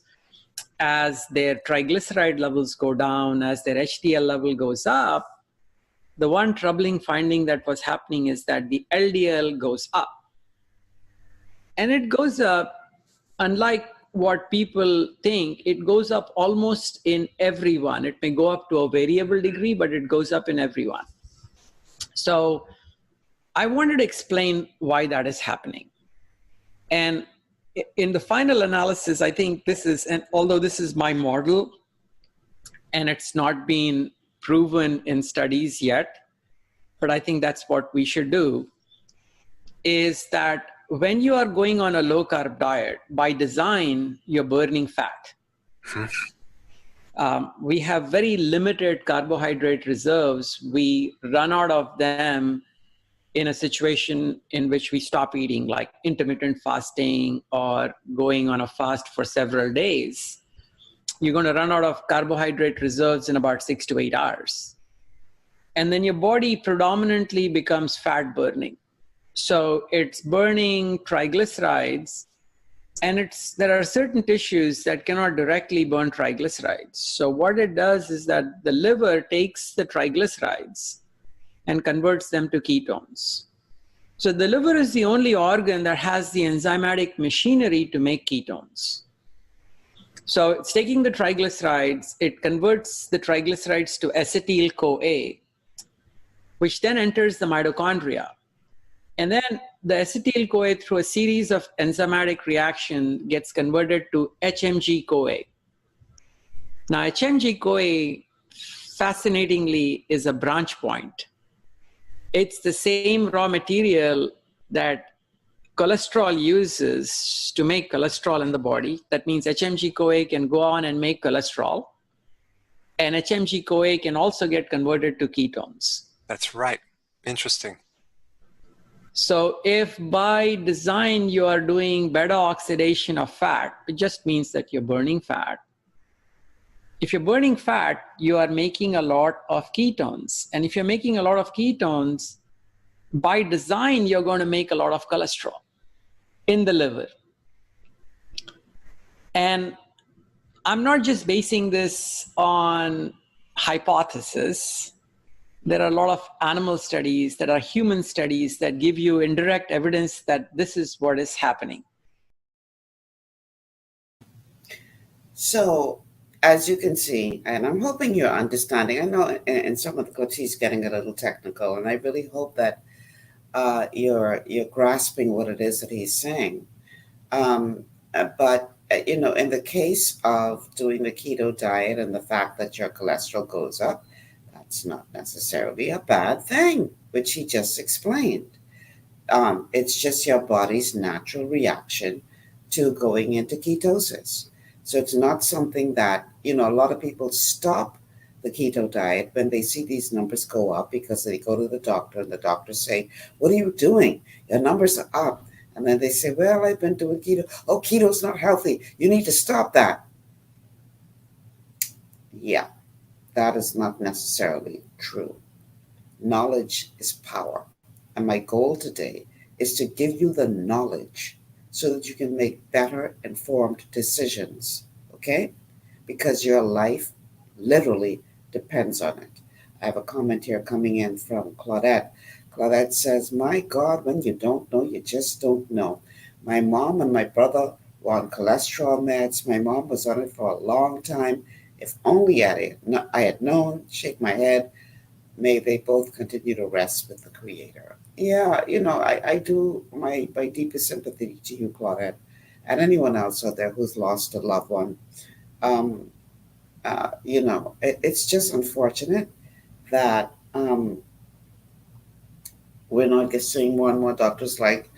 as their triglyceride levels go down, as their HDL level goes up, the one troubling finding that was happening is that the LDL goes up. And it goes up, unlike what people think, it goes up almost in everyone. It may go up to a variable degree, but it goes up in everyone. So I wanted to explain why that is happening. And in the final analysis, I think this is, and although this is my model, and it's not been proven in studies yet, but I think that's what we should do, is that when you are going on a low carb diet, by design, you're burning fat. We have very limited carbohydrate reserves. We run out of them in a situation in which we stop eating, like intermittent fasting or going on a fast for several days. You're going to run out of carbohydrate reserves in about 6 to 8 hours. And then your body predominantly becomes fat burning. So it's burning triglycerides, and there are certain tissues that cannot directly burn triglycerides. So what it does is that the liver takes the triglycerides and converts them to ketones. So the liver is the only organ that has the enzymatic machinery to make ketones. So it's taking the triglycerides, it converts the triglycerides to acetyl-CoA, which then enters the mitochondria. And then the acetyl-CoA, through a series of enzymatic reactions, gets converted to HMG-CoA. Now, HMG-CoA, fascinatingly, is a branch point. It's the same raw material that cholesterol uses to make cholesterol in the body. That means HMG-CoA can go on and make cholesterol. And HMG-CoA can also get converted to ketones. That's right. Interesting. So if by design you are doing beta oxidation of fat, it just means that you're burning fat. If you're burning fat, you are making a lot of ketones. And if you're making a lot of ketones, by design, you're going to make a lot of cholesterol in the liver. And I'm not just basing this on hypothesis. There are a lot of animal studies, that are human studies, that give you indirect evidence that this is what is happening. So, as you can see, and I'm hoping you're understanding, I know in some of the he's getting a little technical, and I really hope that you're grasping what it is that he's saying. But in the case of doing the keto diet and the fact that your cholesterol goes up, it's not necessarily a bad thing, which he just explained. It's just your body's natural reaction to going into ketosis. So it's not something that, a lot of people stop the keto diet when they see these numbers go up because they go to the doctor and the doctor say, what are you doing? Your numbers are up. And then they say, well, I've been doing keto. Oh, keto's not healthy. You need to stop that. Yeah. That is not necessarily true. Knowledge is power. And my goal today is to give you the knowledge so that you can make better informed decisions, okay? Because your life literally depends on it. I have a comment here coming in from Claudette. Claudette says, my God, when you don't know, you just don't know. My mom and my brother were on cholesterol meds. My mom was on it for a long time. If only I had known, shake my head, may they both continue to rest with the Creator. Yeah, I do my deepest sympathy to you, Claudette, and anyone else out there who's lost a loved one. It's just unfortunate that we're not seeing more and more doctors like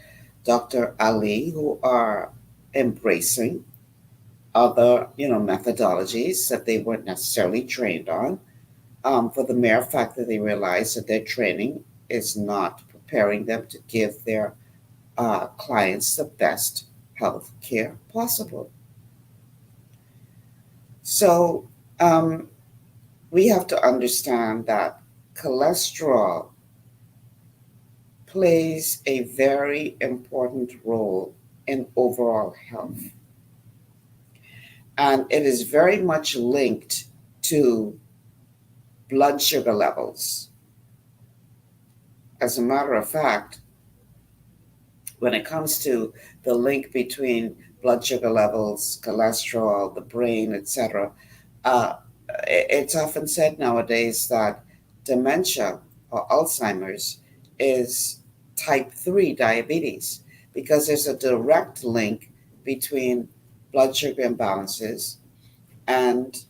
Dr. Ali who are embracing other, methodologies that they weren't necessarily trained on, for the mere fact that they realize that their training is not preparing them to give their clients the best health care possible. So we have to understand that cholesterol plays a very important role in overall health. And it is very much linked to blood sugar levels. as a matter of fact, when it comes to the link between blood sugar levels, cholesterol, the brain, etc., it's often said nowadays that dementia or Alzheimer's is type 3 diabetes because there's a direct link between blood sugar imbalances and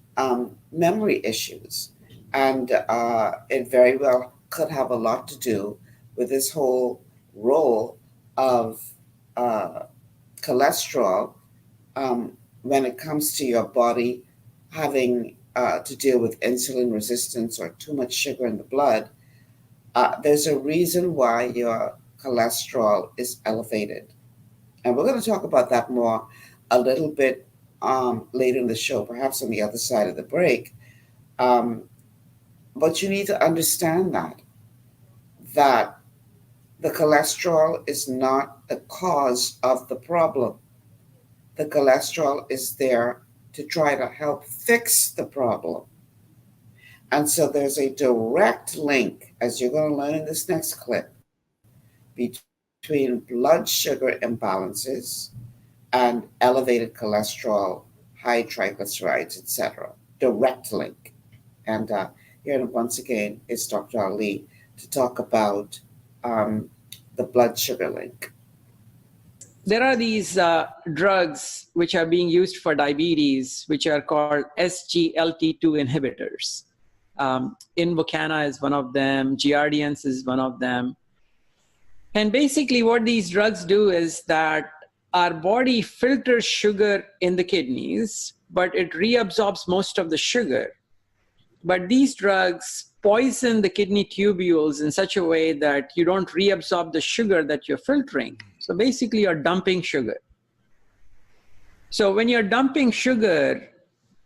memory issues. And it very well could have a lot to do with this whole role of cholesterol when it comes to your body having to deal with insulin resistance or too much sugar in the blood. There's a reason why your cholesterol is elevated. And we're going to talk about that more a little bit later in the show, perhaps on the other side of the break. But you need to understand that the cholesterol is not the cause of the problem. The cholesterol is there to try to help fix the problem. And so there's a direct link, as you're going to learn in this next clip, between blood sugar imbalances and elevated cholesterol, high triglycerides, etc. Direct link. And here once again is Dr. Ali to talk about the blood sugar link. There are these drugs which are being used for diabetes, which are called SGLT2 inhibitors. Invokana is one of them. Giardians is one of them. And basically what these drugs do is that our body filters sugar in the kidneys, but it reabsorbs most of the sugar. But these drugs poison the kidney tubules in such a way that you don't reabsorb the sugar that you're filtering. So basically you're dumping sugar. So when you're dumping sugar,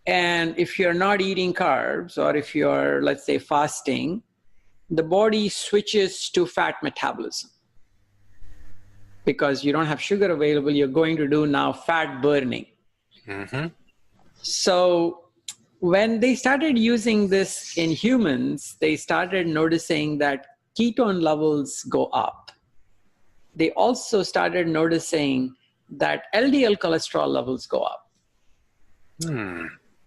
and if you're not eating carbs, or if you're, let's say, fasting, the body switches to fat metabolism. Because you don't have sugar available, you're going to do now fat burning. Mm-hmm. So when they started using this in humans, they started noticing that ketone levels go up. They also started noticing that LDL cholesterol levels go up.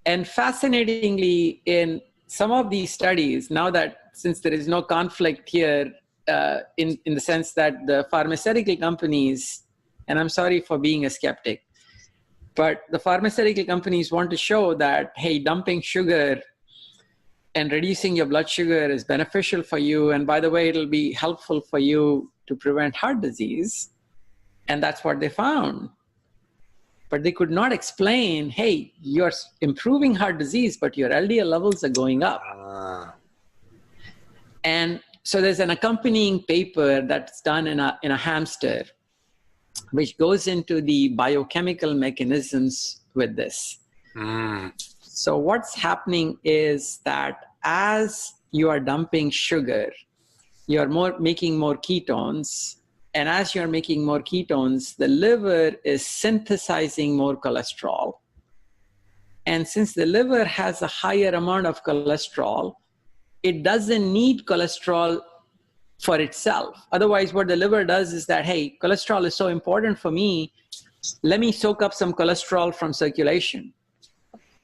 And fascinatingly, in some of these studies, now that since there is no conflict here, in the sense that the pharmaceutical companies, and I'm sorry for being a skeptic, but the pharmaceutical companies want to show that, hey, dumping sugar and reducing your blood sugar is beneficial for you. And by the way, it'll be helpful for you to prevent heart disease. And that's what they found. But they could not explain, hey, you're improving heart disease, but your LDL levels are going up. And so there's an accompanying paper that's done in a hamster, which goes into the biochemical mechanisms with this. So what's happening is that as you are dumping sugar, you're making more ketones. And as you're making more ketones, the liver is synthesizing more cholesterol. And since the liver has a higher amount of cholesterol, it doesn't need cholesterol for itself. Otherwise, what the liver does is that, hey, cholesterol is so important for me, let me soak up some cholesterol from circulation.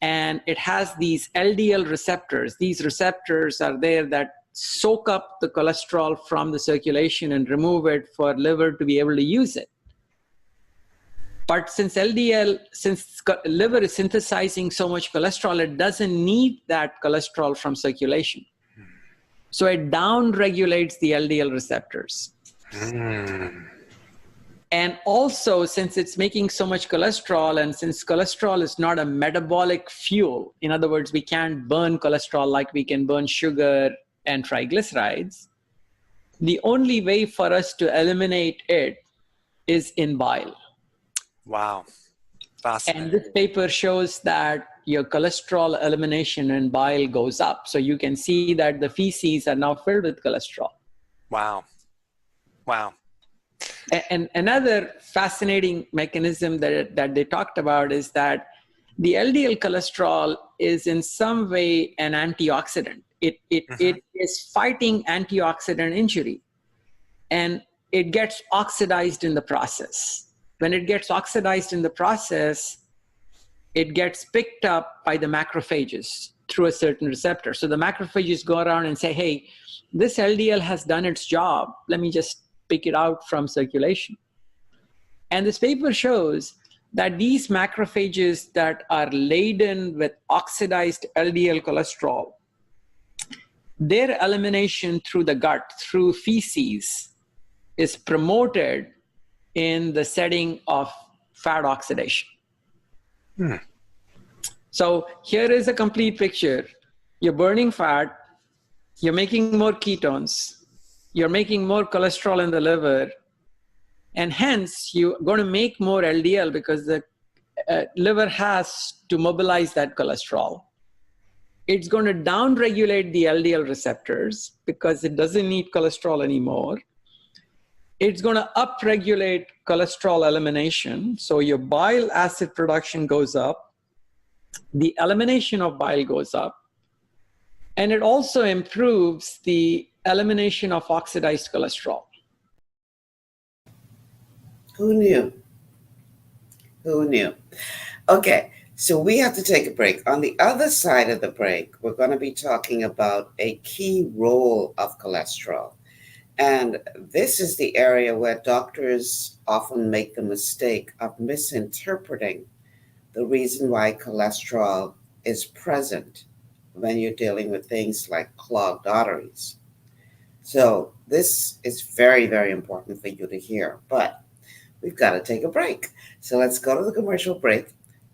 And it has these LDL receptors. These receptors are there that soak up the cholesterol from the circulation and remove it for liver to be able to use it. But since liver is synthesizing so much cholesterol, it doesn't need that cholesterol from circulation. So it down-regulates the LDL receptors. And also, since it's making so much cholesterol, and since cholesterol is not a metabolic fuel, in other words, we can't burn cholesterol like we can burn sugar and triglycerides, the only way for us to eliminate it is in bile. Wow. Fascinating. And this paper shows that your cholesterol elimination in bile goes up. So you can see that the feces are now filled with cholesterol. Wow. Wow. And another fascinating mechanism that they talked about is that the LDL cholesterol is in some way an antioxidant. It is fighting antioxidant injury. and it gets oxidized in the process. When it gets oxidized in the process, it gets picked up by the macrophages through a certain receptor. So the macrophages go around and say, hey, this LDL has done its job. Let me just pick it out from circulation. And this paper shows that these macrophages that are laden with oxidized LDL cholesterol, their elimination through the gut, through feces, is promoted in the setting of fat oxidation. So here is a complete picture. You're burning fat, you're making more ketones, you're making more cholesterol in the liver, and hence you're going to make more LDL because the liver has to mobilize that cholesterol. It's going to downregulate the LDL receptors because it doesn't need cholesterol anymore. It's going to upregulate cholesterol elimination. So your bile acid production goes up. The elimination of bile goes up. And it also improves the elimination of oxidized cholesterol. Who knew? Who knew? Okay, so we have to take a break. On the other side of the break, we're going to be talking about a key role of cholesterol. And this is the area where doctors often make the mistake of misinterpreting the reason why cholesterol is present when you're dealing with things like clogged arteries. So this is very, very important for you to hear, but we've got to take a break. So let's go to the commercial break.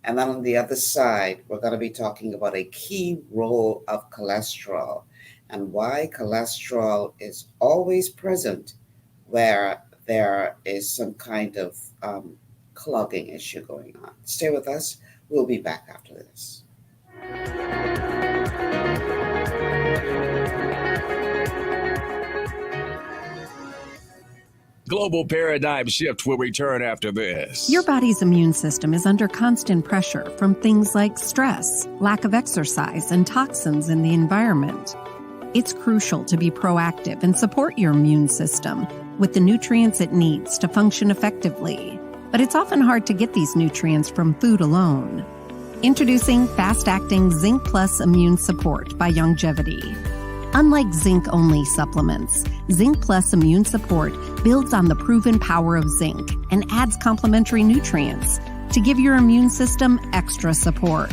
And then on the other side, we're going to be talking about a key role of cholesterol and why cholesterol is always present where there is some kind of clogging issue going on. Stay with us. We'll be back after this. Global Paradigm Shift will return after this. Your body's immune system is under constant pressure from things like stress, lack of exercise, and toxins in the environment. It's crucial to be proactive and support your immune system with the nutrients it needs to function effectively. But it's often hard to get these nutrients from food alone. Introducing fast-acting Zinc Plus Immune Support by Youngevity. Unlike zinc-only supplements, Zinc Plus Immune Support builds on the proven power of zinc and adds complementary nutrients to give your immune system extra support.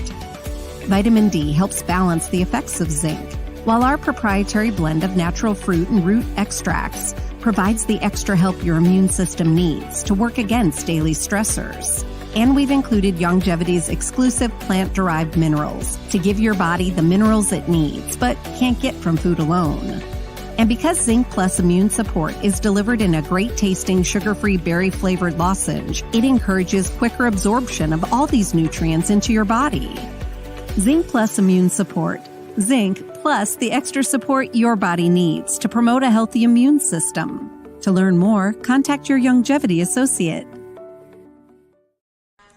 Vitamin D helps balance the effects of zinc, while our proprietary blend of natural fruit and root extracts provides the extra help your immune system needs to work against daily stressors. And we've included Youngevity's exclusive plant-derived minerals to give your body the minerals it needs, but can't get from food alone. And because Zinc Plus Immune Support is delivered in a great-tasting, sugar-free, berry-flavored lozenge, it encourages quicker absorption of all these nutrients into your body. Zinc Plus Immune Support. Zinc plus the extra support your body needs to promote a healthy immune system. To learn more, contact your Youngevity associate.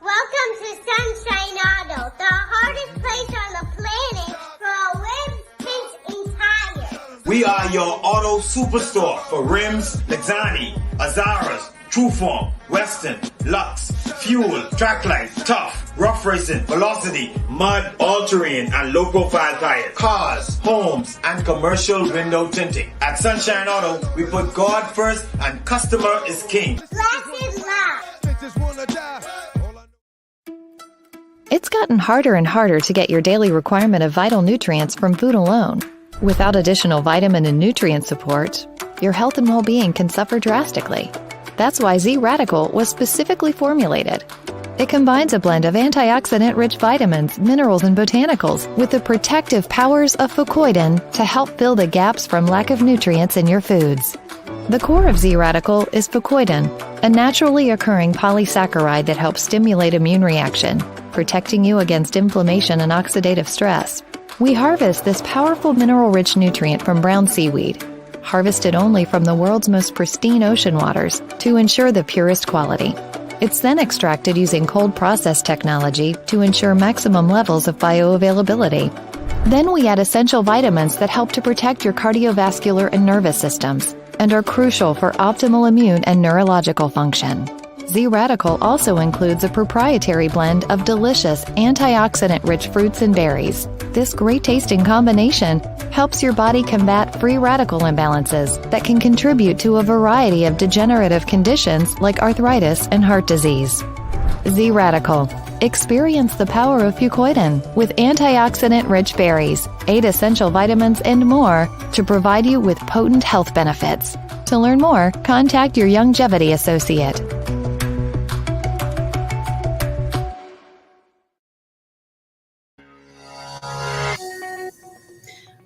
Welcome to Sunshine Auto, the hardest place on the planet for a rims, paint, and tires. We are your auto superstore for rims, Lexani, Azaras, Trueform, Western, Lux, Fuel, Tracklight, Tough, Rough Racing, Velocity, Mud, All-Terrain, and low-profile tires. Cars, homes, and commercial window tinting. At Sunshine Auto, we put God first and customer is king. Blessed love. It's gotten harder and harder to get your daily requirement of vital nutrients from food alone. Without additional vitamin and nutrient support, your health and well-being can suffer drastically. That's why Z-Radical was specifically formulated. It combines a blend of antioxidant-rich vitamins, minerals, and botanicals with the protective powers of fucoidan to help fill the gaps from lack of nutrients in your foods. The core of Z-Radical is fucoidan, a naturally occurring polysaccharide that helps stimulate immune reaction, protecting you against inflammation and oxidative stress. We harvest this powerful mineral-rich nutrient from brown seaweed, harvested only from the world's most pristine ocean waters to ensure the purest quality. It's then extracted using cold process technology to ensure maximum levels of bioavailability. Then we add essential vitamins that help to protect your cardiovascular and nervous systems, and are crucial for optimal immune and neurological function. Z-Radical also includes a proprietary blend of delicious antioxidant-rich fruits and berries. This great-tasting combination helps your body combat free radical imbalances that can contribute to a variety of degenerative conditions like arthritis and heart disease. Z-Radical. Experience the power of fucoidan with antioxidant-rich berries, 8 essential vitamins, and more to provide you with potent health benefits. To learn more, contact your Youngevity associate.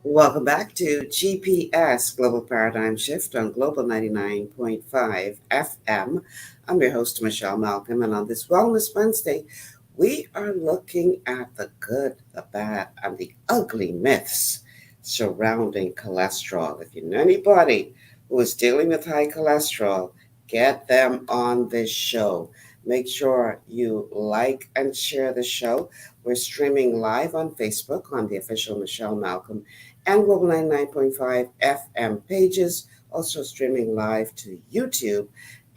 Welcome back to GPS Global Paradigm Shift on Global 99.5 FM. I'm your host, Michelle Malcolm, and on this Wellness Wednesday, we are looking at the good, the bad, and the ugly myths surrounding cholesterol. If you know anybody who is dealing with high cholesterol, get them on this show. Make sure you like and share the show. We're streaming live on Facebook on the official Michelle Malcolm and Global 99.5 FM pages, also streaming live to YouTube.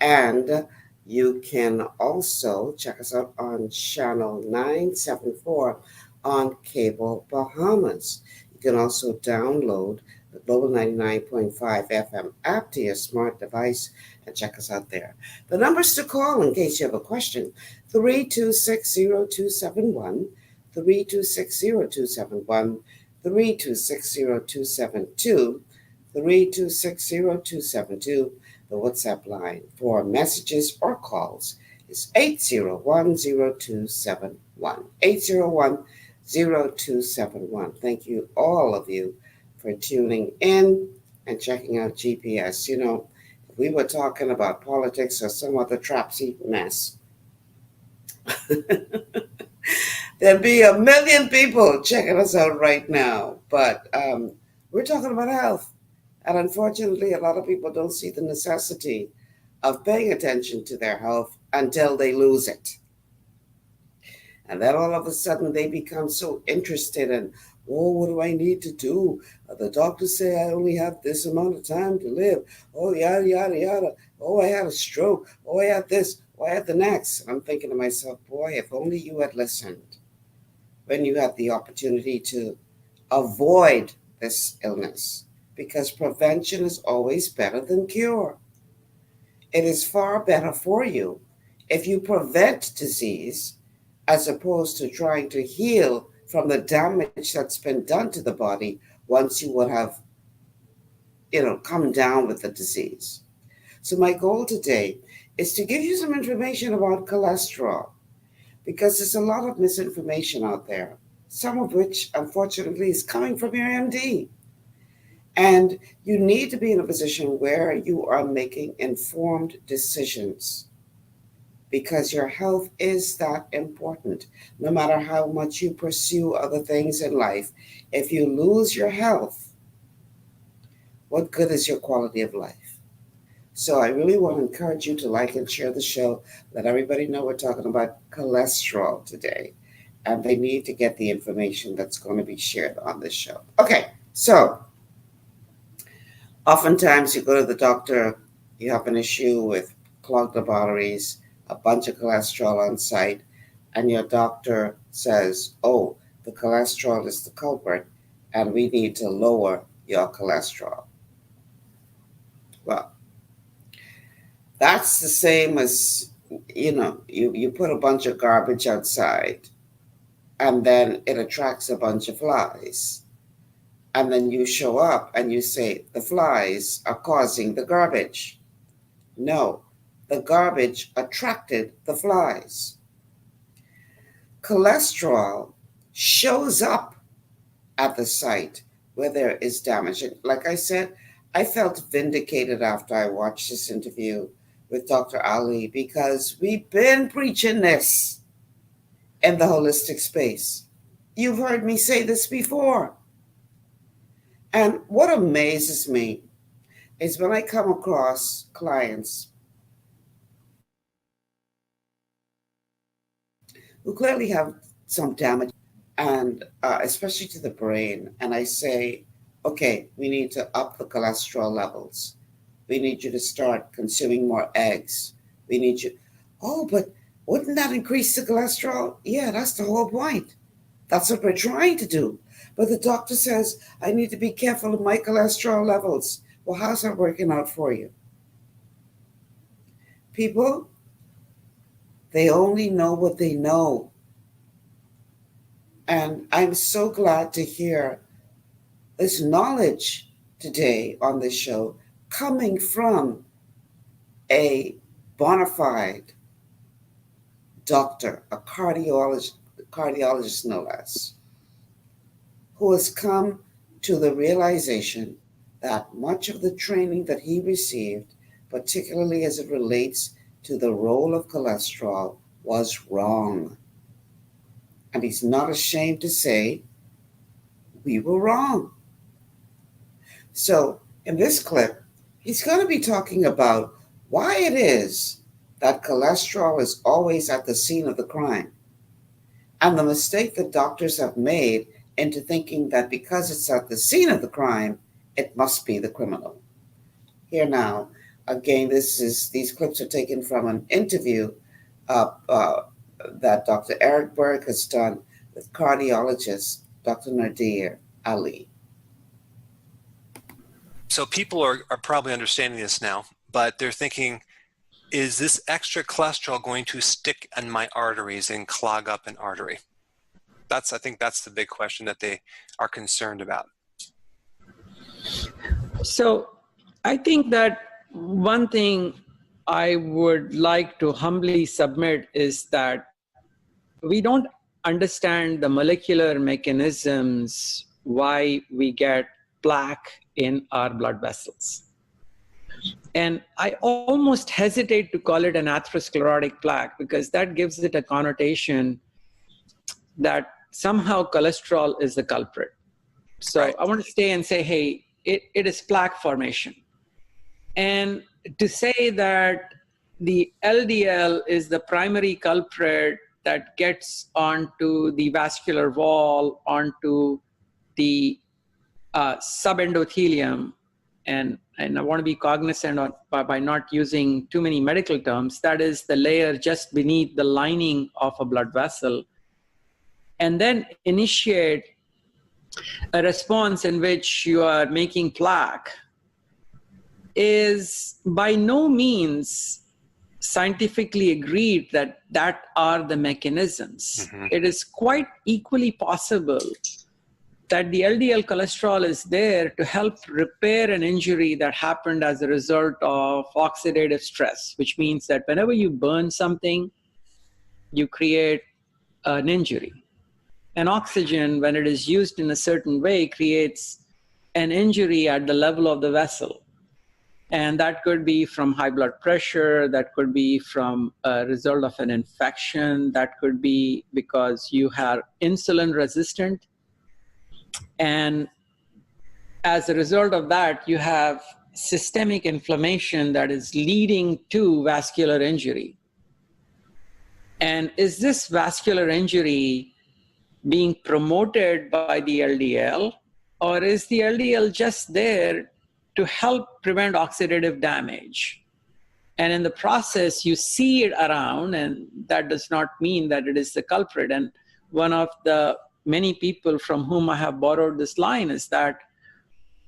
And you can also check us out on channel 974 on Cable Bahamas. You can also download the Global 99.5 FM app to your smart device and check us out there. The numbers to call in case you have a question, 3260271, 3260271, 3260272, 3260272. The WhatsApp line for messages or calls is 801-0271, 801-0271. Thank you, all of you, for tuning in and checking out GPS. You know, if we were talking about politics or some other trapsy mess, there'd be a million people checking us out right now. But we're talking about health. And unfortunately, a lot of people don't see the necessity of paying attention to their health until they lose it. And then all of a sudden they become so interested in, oh, what do I need to do? The doctors say I only have this amount of time to live. Oh, yada, yada, yada. Oh, I had a stroke. Oh, I had this. Oh, I had the next. And I'm thinking to myself, boy, if only you had listened when you had the opportunity to avoid this illness. Because prevention is always better than cure. It is far better for you if you prevent disease as opposed to trying to heal from the damage that's been done to the body once you would have, come down with the disease. So my goal today is to give you some information about cholesterol, because there's a lot of misinformation out there, some of which, unfortunately, is coming from your MD. And you need to be in a position where you are making informed decisions, because your health is that important. No matter how much you pursue other things in life, if you lose your health, what good is your quality of life? So I really want to encourage you to like and share the show. Let everybody know we're talking about cholesterol today, and they need to get the information that's going to be shared on this show. Okay, so oftentimes you go to the doctor, you have an issue with clogged arteries, a bunch of cholesterol on site, and your doctor says, oh, the cholesterol is the culprit, and we need to lower your cholesterol. Well, that's the same as, you put a bunch of garbage outside, and then it attracts a bunch of flies. And then you show up and you say, the flies are causing the garbage. No, the garbage attracted the flies. Cholesterol shows up at the site where there is damage. And like I said, I felt vindicated after I watched this interview with Dr. Ali, because we've been preaching this in the holistic space. You've heard me say this before. And what amazes me is when I come across clients who clearly have some damage, and especially to the brain, and I say, okay, we need to up the cholesterol levels. We need you to start consuming more eggs. We need you. Oh, but wouldn't that increase the cholesterol? Yeah, that's the whole point. That's what we're trying to do. But the doctor says, I need to be careful of my cholesterol levels. Well, how's that working out for you? People, they only know what they know. And I'm so glad to hear this knowledge today on this show coming from a bona fide doctor, a cardiologist no less, who has come to the realization that much of the training that he received, particularly as it relates to the role of cholesterol, was wrong. And he's not ashamed to say, we were wrong. So in this clip, he's going to be talking about why it is that cholesterol is always at the scene of the crime, and the mistake that doctors have made into thinking that because it's at the scene of the crime, it must be the criminal. Here now, again, these clips are taken from an interview that Dr. Eric Berg has done with cardiologist Dr. Nadir Ali. So people are probably understanding this now, but they're thinking, is this extra cholesterol going to stick in my arteries and clog up an artery? I think that's the big question that they are concerned about. So I think that one thing I would like to humbly submit is that we don't understand the molecular mechanisms why we get plaque in our blood vessels. And I almost hesitate to call it an atherosclerotic plaque because that gives it a connotation that somehow cholesterol is the culprit. So right. I want to stay and say, hey, it is plaque formation. And to say that the LDL is the primary culprit that gets onto the vascular wall, onto the subendothelium, and I want to be cognizant by not using too many medical terms, that is the layer just beneath the lining of a blood vessel, and then initiate a response in which you are making plaque, is by no means scientifically agreed that are the mechanisms. Mm-hmm. It is quite equally possible that the LDL cholesterol is there to help repair an injury that happened as a result of oxidative stress, which means that whenever you burn something, you create an injury. And oxygen, when it is used in a certain way, creates an injury at the level of the vessel. And that could be from high blood pressure, that could be from a result of an infection, that could be because you are insulin resistant. And as a result of that, you have systemic inflammation that is leading to vascular injury. And is this vascular injury being promoted by the LDL, or is the LDL just there to help prevent oxidative damage? And in the process, you see it around, and that does not mean that it is the culprit. And one of the many people from whom I have borrowed this line is that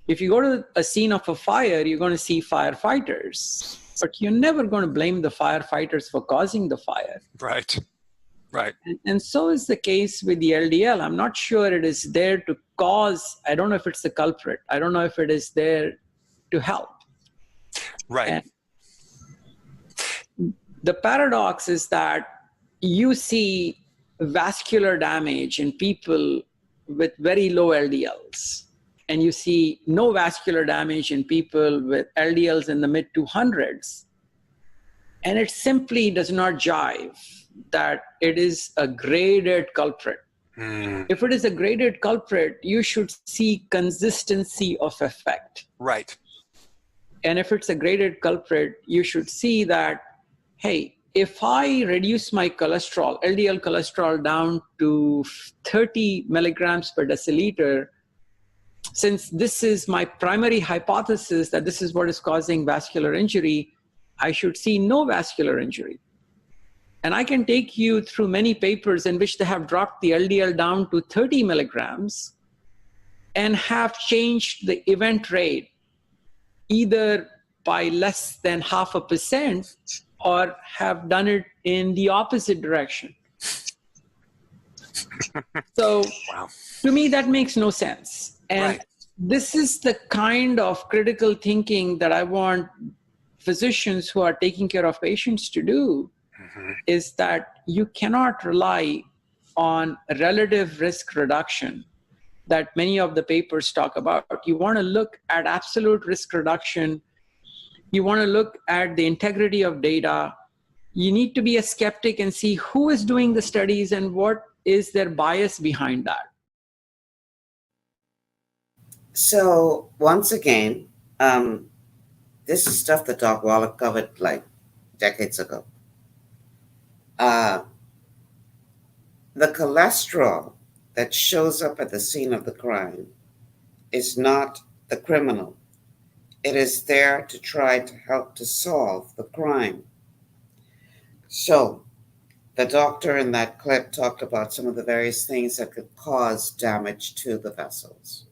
if you go to a scene of a fire, you're going to see firefighters, but you're never going to blame the firefighters for causing the fire. Right. Right. And so is the case with the LDL. I'm not sure it is there to cause, I don't know if it's the culprit. I don't know if it is there to help. Right. And the paradox is that you see vascular damage in people with very low LDLs, and you see no vascular damage in people with LDLs in the mid 200s. And it simply does not jive that it is a graded culprit. If it is a graded culprit, you should see consistency of effect. Right. And if it's a graded culprit, you should see that, hey, if I reduce my cholesterol, LDL cholesterol down to 30 milligrams per deciliter, since this is my primary hypothesis that this is what is causing vascular injury, I should see no vascular injury. And I can take you through many papers in which they have dropped the LDL down to 30 milligrams and have changed the event rate either by less than 0.5% or have done it in the opposite direction. So to me, that makes no sense. And this is the kind of critical thinking that I want physicians who are taking care of patients to do, is that you cannot rely on relative risk reduction that many of the papers talk about. You want to look at absolute risk reduction. You want to look at the integrity of data. You need to be a skeptic and see who is doing the studies and what is their bias behind that. So once again, this is stuff that Doc Wallach covered like decades ago. The cholesterol that shows up at the scene of the crime is not the criminal. It is there to try to help to solve the crime. So the doctor in that clip talked about some of the various things that could cause damage to the vessels.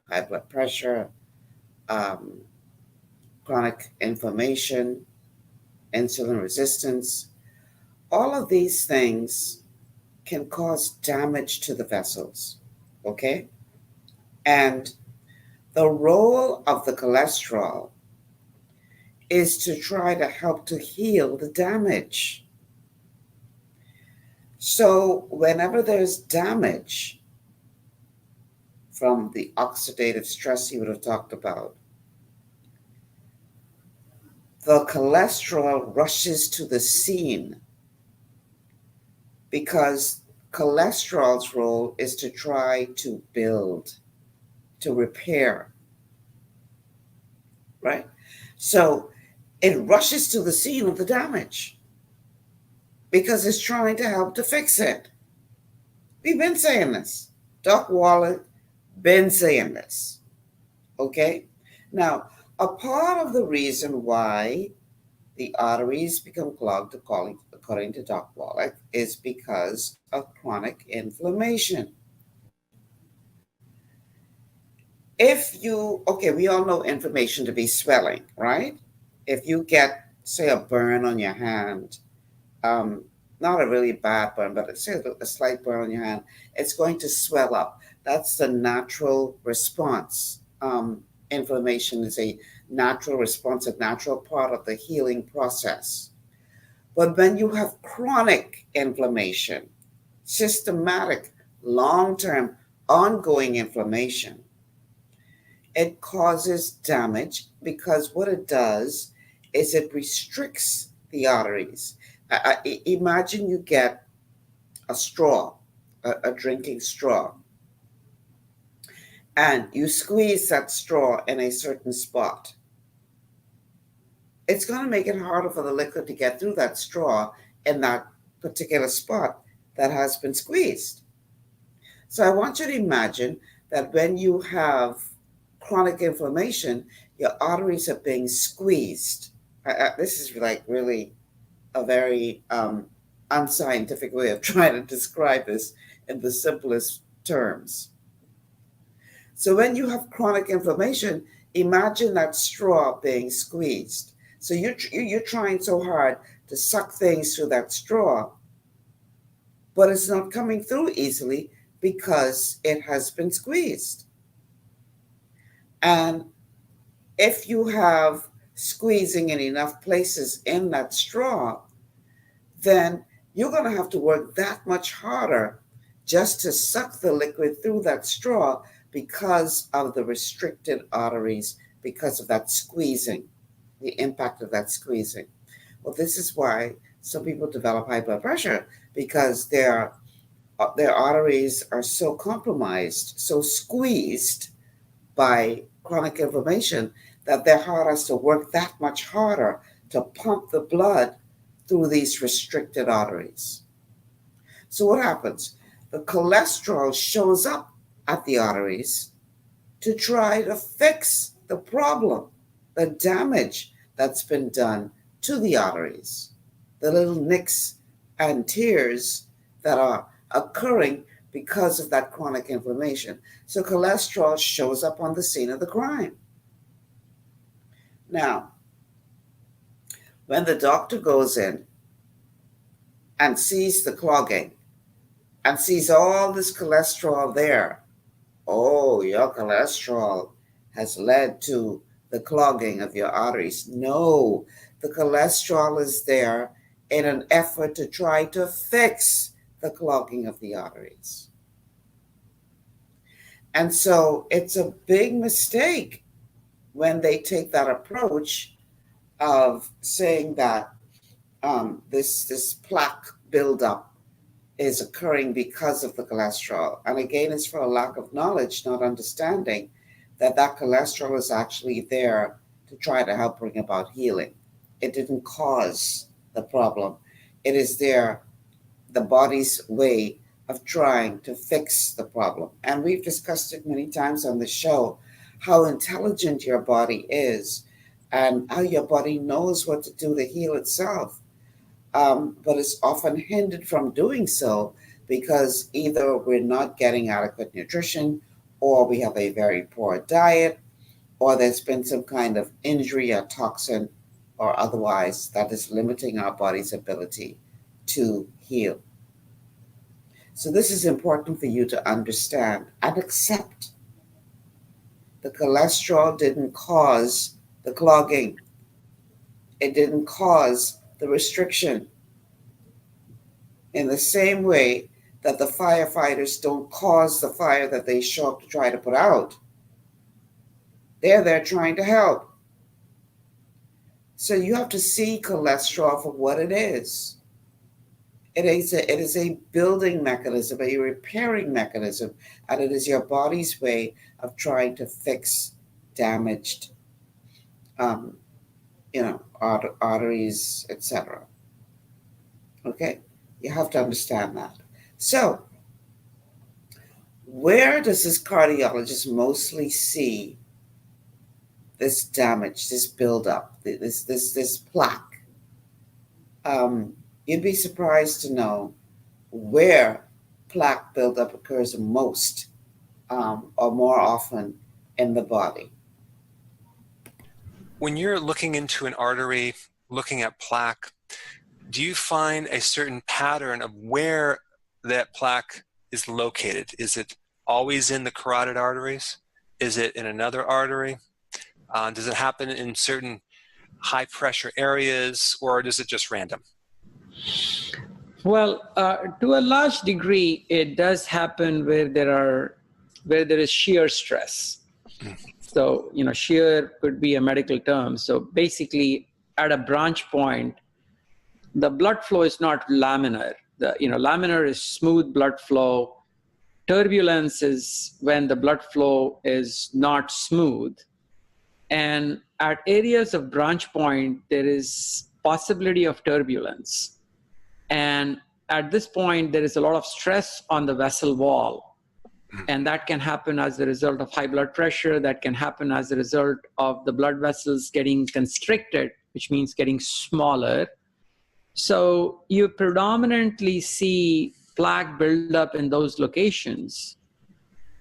High blood pressure, chronic inflammation, insulin resistance. All of these things can cause damage to the vessels, okay? And the role of the cholesterol is to try to help to heal the damage. So whenever there's damage from the oxidative stress he would have talked about, the cholesterol rushes to the scene, because cholesterol's role is to try to build, to repair, right? So it rushes to the scene of the damage because it's trying to help to fix it. We've been saying this. Doc Wallach been saying this, okay? Now, a part of the reason why the arteries become clogged, according to Doc Wallach, is because of chronic inflammation. We all know inflammation to be swelling, right? If you get, say, a burn on your hand, not a really bad burn, but say a slight burn on your hand, it's going to swell up. That's the natural response. Inflammation is a natural response, a natural part of the healing process. But when you have chronic inflammation, systematic, long-term, ongoing inflammation, it causes damage because what it does is it restricts the arteries. Imagine you get a straw, a drinking straw, and you squeeze that straw in a certain spot. It's going to make it harder for the liquid to get through that straw in that particular spot that has been squeezed. So I want you to imagine that when you have chronic inflammation, your arteries are being squeezed. This is like really a very unscientific way of trying to describe this in the simplest terms. So when you have chronic inflammation, imagine that straw being squeezed. So you're trying so hard to suck things through that straw, but it's not coming through easily because it has been squeezed. And if you have squeezing in enough places in that straw, then you're going to have to work that much harder just to suck the liquid through that straw because of the restricted arteries, because of that squeezing, the impact of that squeezing. Well, this is why some people develop high blood pressure, because their arteries are so compromised, so squeezed by chronic inflammation, that their heart has to work that much harder to pump the blood through these restricted arteries. So what happens? The cholesterol shows up at the arteries to try to fix the problem, the damage that's been done to the arteries, the little nicks and tears that are occurring because of that chronic inflammation. So cholesterol shows up on the scene of the crime. Now, when the doctor goes in and sees the clogging and sees all this cholesterol there, oh, your cholesterol has led to the clogging of your arteries. No, the cholesterol is there in an effort to try to fix the clogging of the arteries. And so it's a big mistake when they take that approach of saying that this plaque buildup is occurring because of the cholesterol. And again, it's for a lack of knowledge, not understanding that cholesterol is actually there to try to help bring about healing. It didn't cause the problem. It is there, the body's way of trying to fix the problem. And we've discussed it many times on the show, how intelligent your body is and how your body knows what to do to heal itself. But it's often hindered from doing so because either we're not getting adequate nutrition, or we have a very poor diet, or there's been some kind of injury or toxin or otherwise that is limiting our body's ability to heal. So this is important for you to understand and accept. The cholesterol didn't cause the clogging. It didn't cause the restriction. In the same way that the firefighters don't cause the fire that they show up to try to put out. They're there trying to help. So you have to see cholesterol for what it is. It is a building mechanism, a repairing mechanism, and it is your body's way of trying to fix damaged, arteries, etc. Okay, you have to understand that. So, where does this cardiologist mostly see this damage, this buildup, this plaque? You'd be surprised to know where plaque buildup occurs most or more often in the body. When you're looking into an artery, looking at plaque, do you find a certain pattern of where that plaque is located? Is it always in the carotid arteries? Is it in another artery? Does it happen in certain high pressure areas, or is it just random? Well, to a large degree, it does happen where there is shear stress. So, shear could be a medical term. So basically, at a branch point, the blood flow is not laminar. Laminar is smooth blood flow. Turbulence is when the blood flow is not smooth. And at areas of branch point, there is possibility of turbulence. And at this point, there is a lot of stress on the vessel wall. And that can happen as a result of high blood pressure. That can happen as a result of the blood vessels getting constricted, which means getting smaller. So you predominantly see plaque buildup in those locations.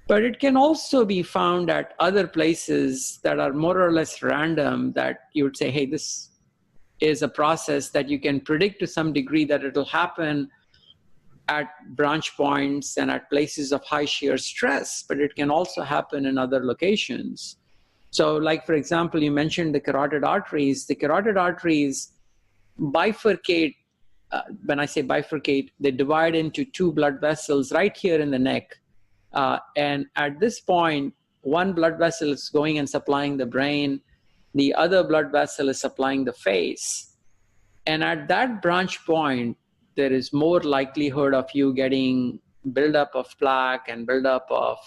But it can also be found at other places that are more or less random, that you would say, hey, this is a process that you can predict to some degree that it'll happen at branch points and at places of high shear stress, but it can also happen in other locations. So like, for example, you mentioned the carotid arteries. The carotid arteries bifurcate. When I say bifurcate, they divide into two blood vessels right here in the neck. And at this point, one blood vessel is going and supplying the brain. The other blood vessel is supplying the face. And at that branch point, there is more likelihood of you getting buildup of plaque and buildup of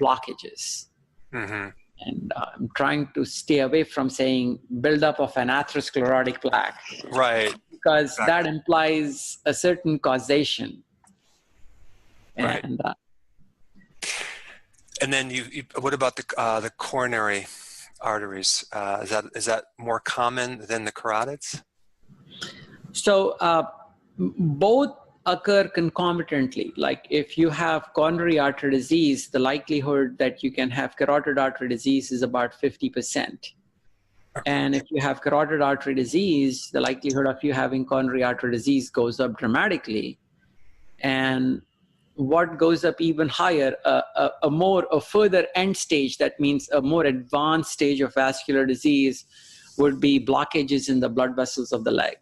blockages. Mm-hmm. And I'm trying to stay away from saying buildup of an atherosclerotic plaque. Right. Because that implies a certain causation. Right. And And then what about the coronary arteries? Is that more common than the carotids? So both occur concomitantly. Like if you have coronary artery disease, the likelihood that you can have carotid artery disease is about 50%. And if you have carotid artery disease, the likelihood of you having coronary artery disease goes up dramatically. And what goes up even higher, a further end stage, that means a more advanced stage of vascular disease, would be blockages in the blood vessels of the leg.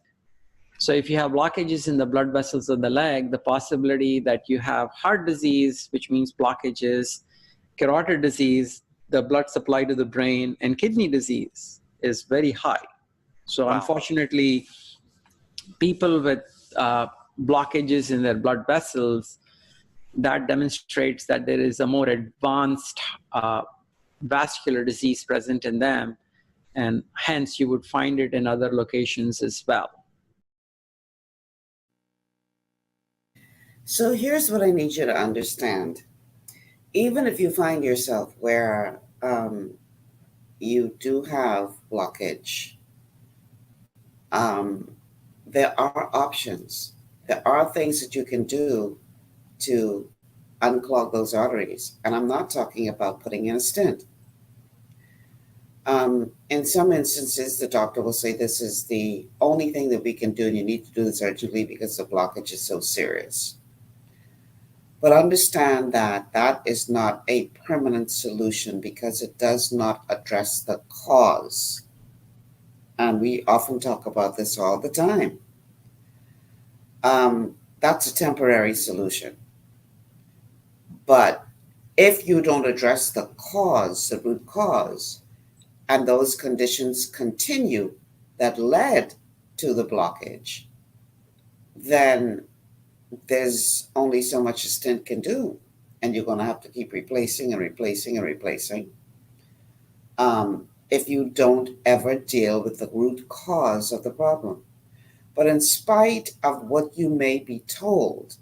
So if you have blockages in the blood vessels of the leg, the possibility that you have heart disease, which means blockages, carotid disease, the blood supply to the brain, and kidney disease is very high. So unfortunately, people with blockages in their blood vessels, that demonstrates that there is a more advanced vascular disease present in them, and hence you would find it in other locations as well. So here's what I need you to understand. Even if you find yourself where you do have blockage, there are options. There are things that you can do to unclog those arteries. And I'm not talking about putting in a stent. In some instances, the doctor will say this is the only thing that we can do, and you need to do this urgently because the blockage is so serious. But understand that that is not a permanent solution because it does not address the cause. And we often talk about this all the time. That's a temporary solution. But if you don't address the cause, the root cause, and those conditions continue that led to the blockage, then there's only so much a stent can do. And you're going to have to keep replacing and replacing and replacing if you don't ever deal with the root cause of the problem. But in spite of what you may be told,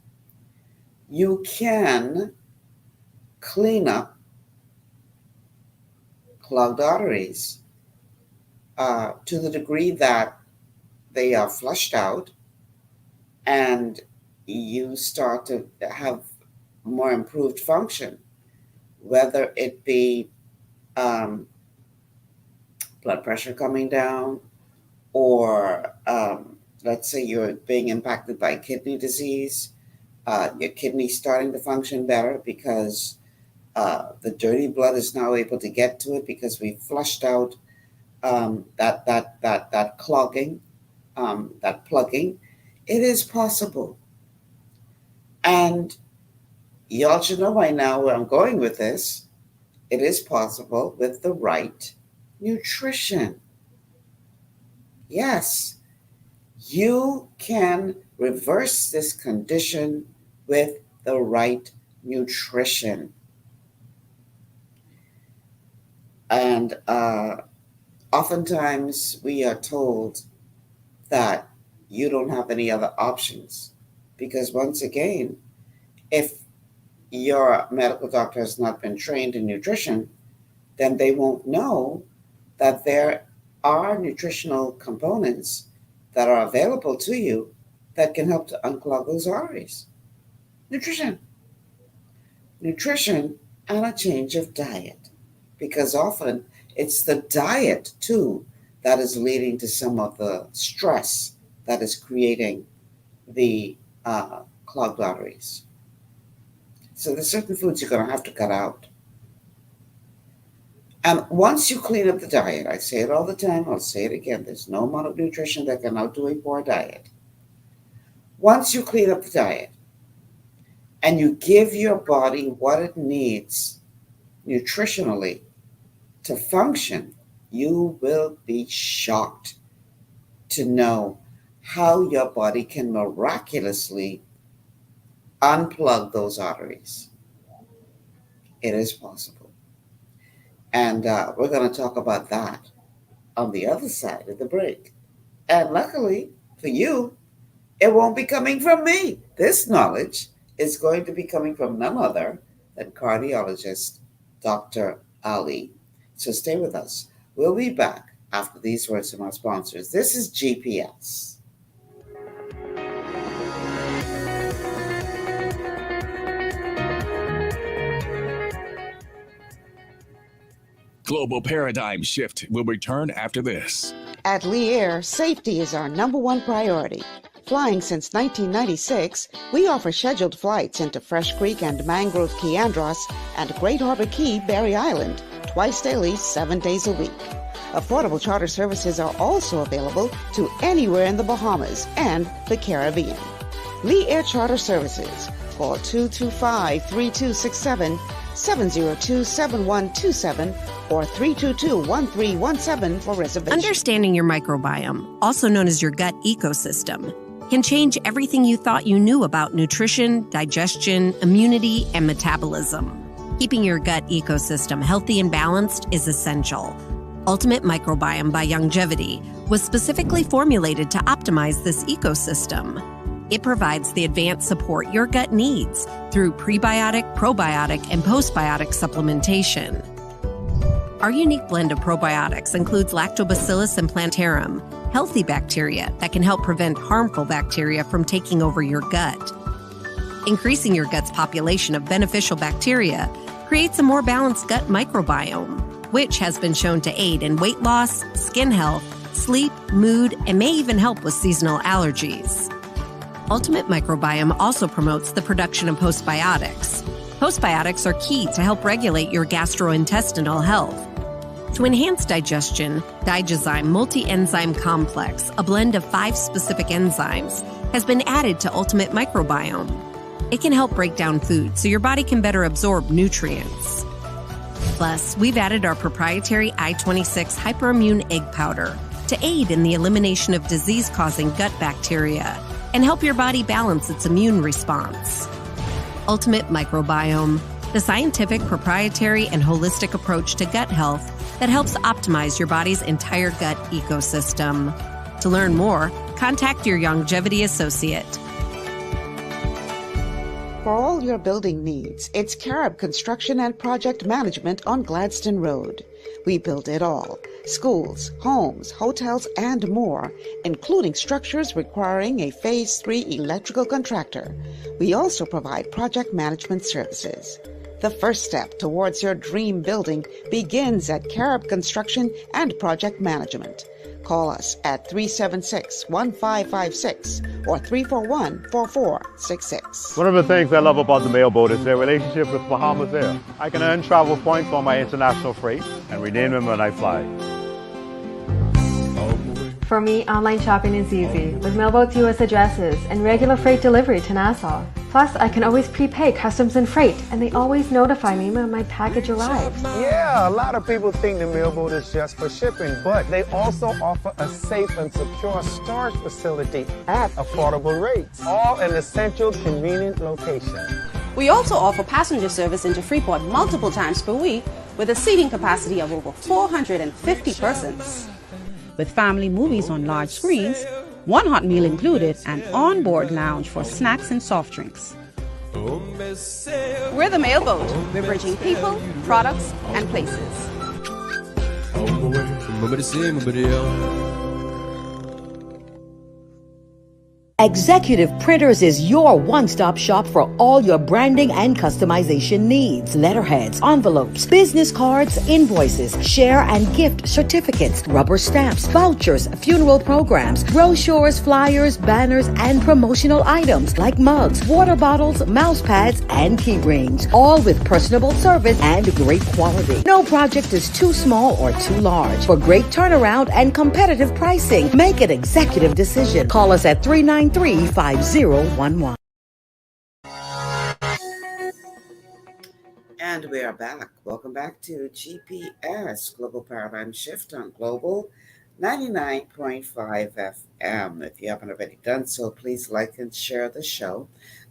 you can clean up clogged arteries to the degree that they are flushed out and you start to have more improved function, whether it be blood pressure coming down, or let's say you're being impacted by kidney disease, your kidney's starting to function better because the dirty blood is now able to get to it because we flushed out that clogging, that plugging. It is possible. And y'all should know by now where I'm going with this. It is possible with the right nutrition. Yes, you can reverse this condition with the right nutrition. And oftentimes we are told that you don't have any other options. Because once again, if your medical doctor has not been trained in nutrition, then they won't know that there are nutritional components that are available to you that can help to unclog those arteries. Nutrition and a change of diet. Because often it's the diet too that is leading to some of the stress that is creating the clogged arteries. So there's certain foods you're going to have to cut out. And once you clean up the diet, I say it all the time, I'll say it again, there's no amount of nutrition that can outdo a poor diet. Once you clean up the diet and you give your body what it needs nutritionally to function, you will be shocked to know how your body can miraculously unplug those arteries. It is possible. And we're going to talk about that on the other side of the break. And luckily for you, it won't be coming from me. This knowledge is going to be coming from none other than cardiologist Dr. Ali. So stay with us. We'll be back after these words from our sponsors. This is GPS. Global Paradigm Shift will return after this. At Lee Air, safety is our #1 priority. Flying since 1996, we offer scheduled flights into Fresh Creek and Mangrove Key Andros and Great Harbor Key, Berry Island, twice daily, 7 days a week. Affordable charter services are also available to anywhere in the Bahamas and the Caribbean. Lee Air Charter Services. Call 225-3267, 702-7127, or 322-1317 for reservations. Understanding your microbiome, also known as your gut ecosystem, can change everything you thought you knew about nutrition, digestion, immunity, and metabolism. Keeping your gut ecosystem healthy and balanced is essential. Ultimate Microbiome by Youngevity was specifically formulated to optimize this ecosystem. It provides the advanced support your gut needs through prebiotic, probiotic, and postbiotic supplementation. Our unique blend of probiotics includes Lactobacillus and Plantarum, healthy bacteria that can help prevent harmful bacteria from taking over your gut. Increasing your gut's population of beneficial bacteria creates a more balanced gut microbiome, which has been shown to aid in weight loss, skin health, sleep, mood, and may even help with seasonal allergies. Ultimate Microbiome also promotes the production of postbiotics. Postbiotics are key to help regulate your gastrointestinal health. To enhance digestion, Digizyme Multi-Enzyme Complex, a blend of 5 specific enzymes, has been added to Ultimate Microbiome. It can help break down food so your body can better absorb nutrients. Plus, we've added our proprietary I-26 Hyperimmune Egg Powder to aid in the elimination of disease-causing gut bacteria and help your body balance its immune response. Ultimate Microbiome, the scientific, proprietary, and holistic approach to gut health that helps optimize your body's entire gut ecosystem. To learn more, contact your Youngevity associate. For all your building needs, it's Carib Construction and Project Management on Gladstone Road. We build it all: schools, homes, hotels, and more, including structures requiring a Phase 3 electrical contractor. We also provide project management services. The first step towards your dream building begins at Carib Construction and Project Management. Call us at 376-1556 or 341-4466. One of the things I love about the Mailboat is their relationship with Bahamas Air. I can earn travel points on my international freight and redeem them when I fly. For me, online shopping is easy with Mailboat's U.S. addresses and regular freight delivery to Nassau. Plus, I can always prepay customs and freight, and they always notify me when my package arrives. Yeah, a lot of people think the Mailboat is just for shipping, but they also offer a safe and secure storage facility at affordable rates, all in a central, convenient location. We also offer passenger service into Freeport multiple times per week with a seating capacity of over 450 persons. With family movies on large screens, one hot meal included, and on-board lounge for snacks and soft drinks. We're the Mailboat. We're bridging people, products, and places. Executive Printers is your one-stop shop for all your branding and customization needs. Letterheads, envelopes, business cards, invoices, share and gift certificates, rubber stamps, vouchers, funeral programs, brochures, flyers, banners, and promotional items like mugs, water bottles, mouse pads, and key rings, all with personable service and great quality. No project is too small or too large. For great turnaround and competitive pricing, make an executive decision. Call us at 393-5011. And we are back. Welcome back to GPS, Global Paradigm Shift on Global 99.5 FM. If you haven't already done so, please like and share the show.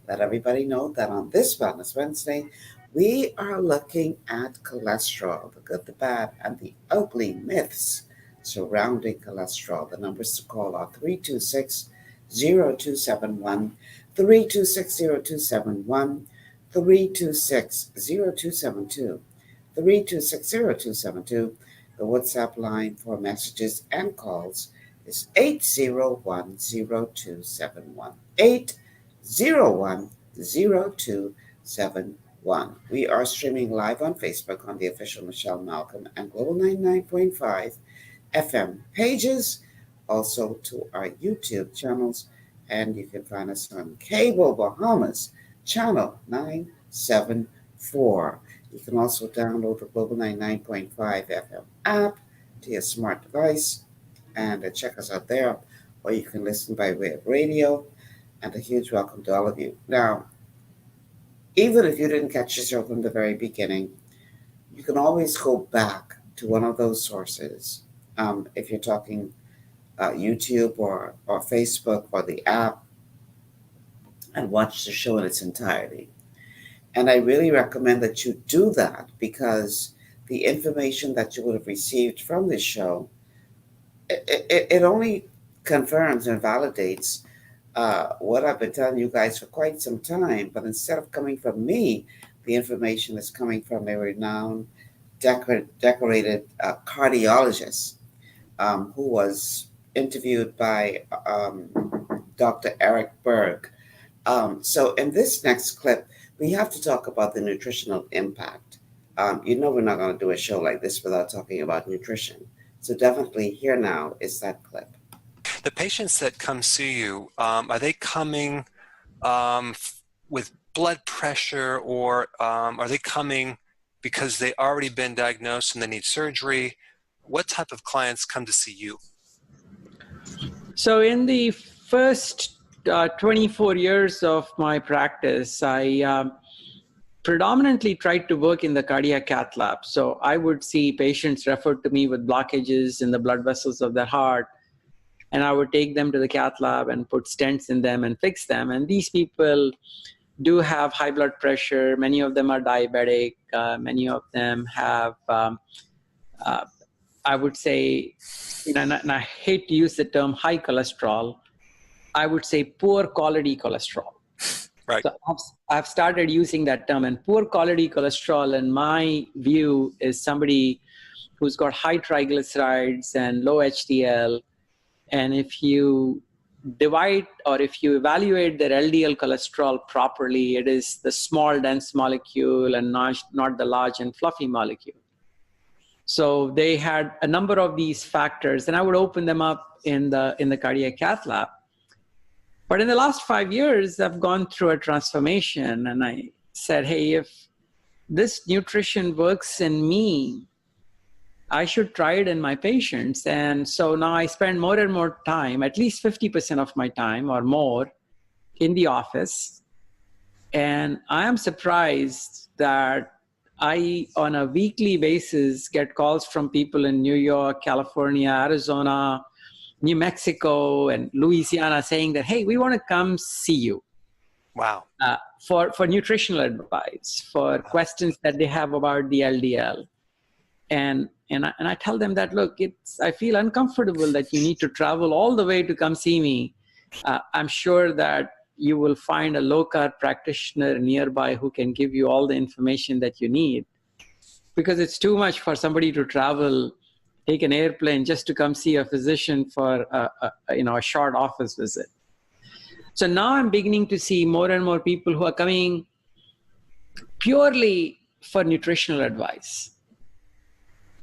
Let everybody know that on this Wellness Wednesday, we are looking at cholesterol, the good, the bad, and the ugly myths surrounding cholesterol. The numbers to call are 326-0271, 326-0271, 326-0272, 3260272. The WhatsApp line for messages and calls is 801-0271. 801-0271. We are streaming live on Facebook on the official Michelle Malcolm and Global 99.5 FM pages, also to our YouTube channels, and you can find us on Cable Bahamas, channel 974. You can also download the Global 99.5 FM app to your smart device and check us out there, or you can listen by way of radio, and a huge welcome to all of you. Now, even if you didn't catch the show from the very beginning, you can always go back to one of those sources. If you're talking YouTube or Facebook or the app, and watch the show in its entirety. And I really recommend that you do that, because the information that you would have received from this show, it only confirms and validates what I've been telling you guys for quite some time. But instead of coming from me, the information is coming from a renowned, decorated cardiologist who was interviewed by Dr. Eric Berg. So in this next clip, we have to talk about the nutritional impact. We're not going to do a show like this without talking about nutrition. So definitely here now is that clip. The patients that come see you, are they coming with blood pressure, or are they coming because they already been diagnosed and they need surgery? What type of clients come to see you? So in the first 24 years of my practice, I predominantly tried to work in the cardiac cath lab. So I would see patients referred to me with blockages in the blood vessels of their heart, and I would take them to the cath lab and put stents in them and fix them. And these people do have high blood pressure. Many of them are diabetic. Many of them have, I would say, and I hate to use the term high cholesterol, I would say poor quality cholesterol. Right. So I've started using that term, and poor quality cholesterol, in my view, is somebody who's got high triglycerides and low HDL. And if you divide, or if you evaluate their LDL cholesterol properly, it is the small dense molecule and not the large and fluffy molecule. So they had a number of these factors, and I would open them up in the cardiac cath lab. But in the last 5 years, I've gone through a transformation, and I said, hey, if this nutrition works in me, I should try it in my patients. And so now I spend more and more time, at least 50% of my time or more, in the office. And I am surprised that I, on a weekly basis, get calls from people in New York, California, Arizona, New Mexico, and Louisiana saying that, hey, we want to come see you. Wow. For nutritional advice, for questions that they have about the LDL. And I tell them that, look, I feel uncomfortable that you need to travel all the way to come see me. I'm sure that you will find a low-carb practitioner nearby who can give you all the information that you need, because it's too much for somebody to travel, take an airplane just to come see a physician for a short office visit. So now I'm beginning to see more and more people who are coming purely for nutritional advice.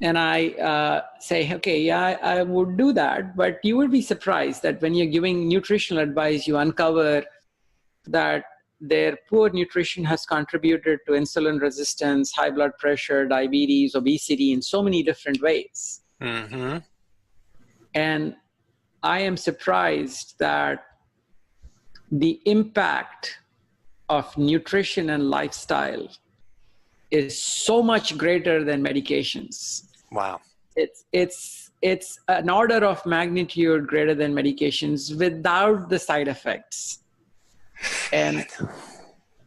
And I say, okay, yeah, I would do that, but you would be surprised that when you're giving nutritional advice, you uncover that their poor nutrition has contributed to insulin resistance, high blood pressure, diabetes, obesity in so many different ways. Mm-hmm. And I am surprised that the impact of nutrition and lifestyle is so much greater than medications. Wow. It's an order of magnitude greater than medications without the side effects. And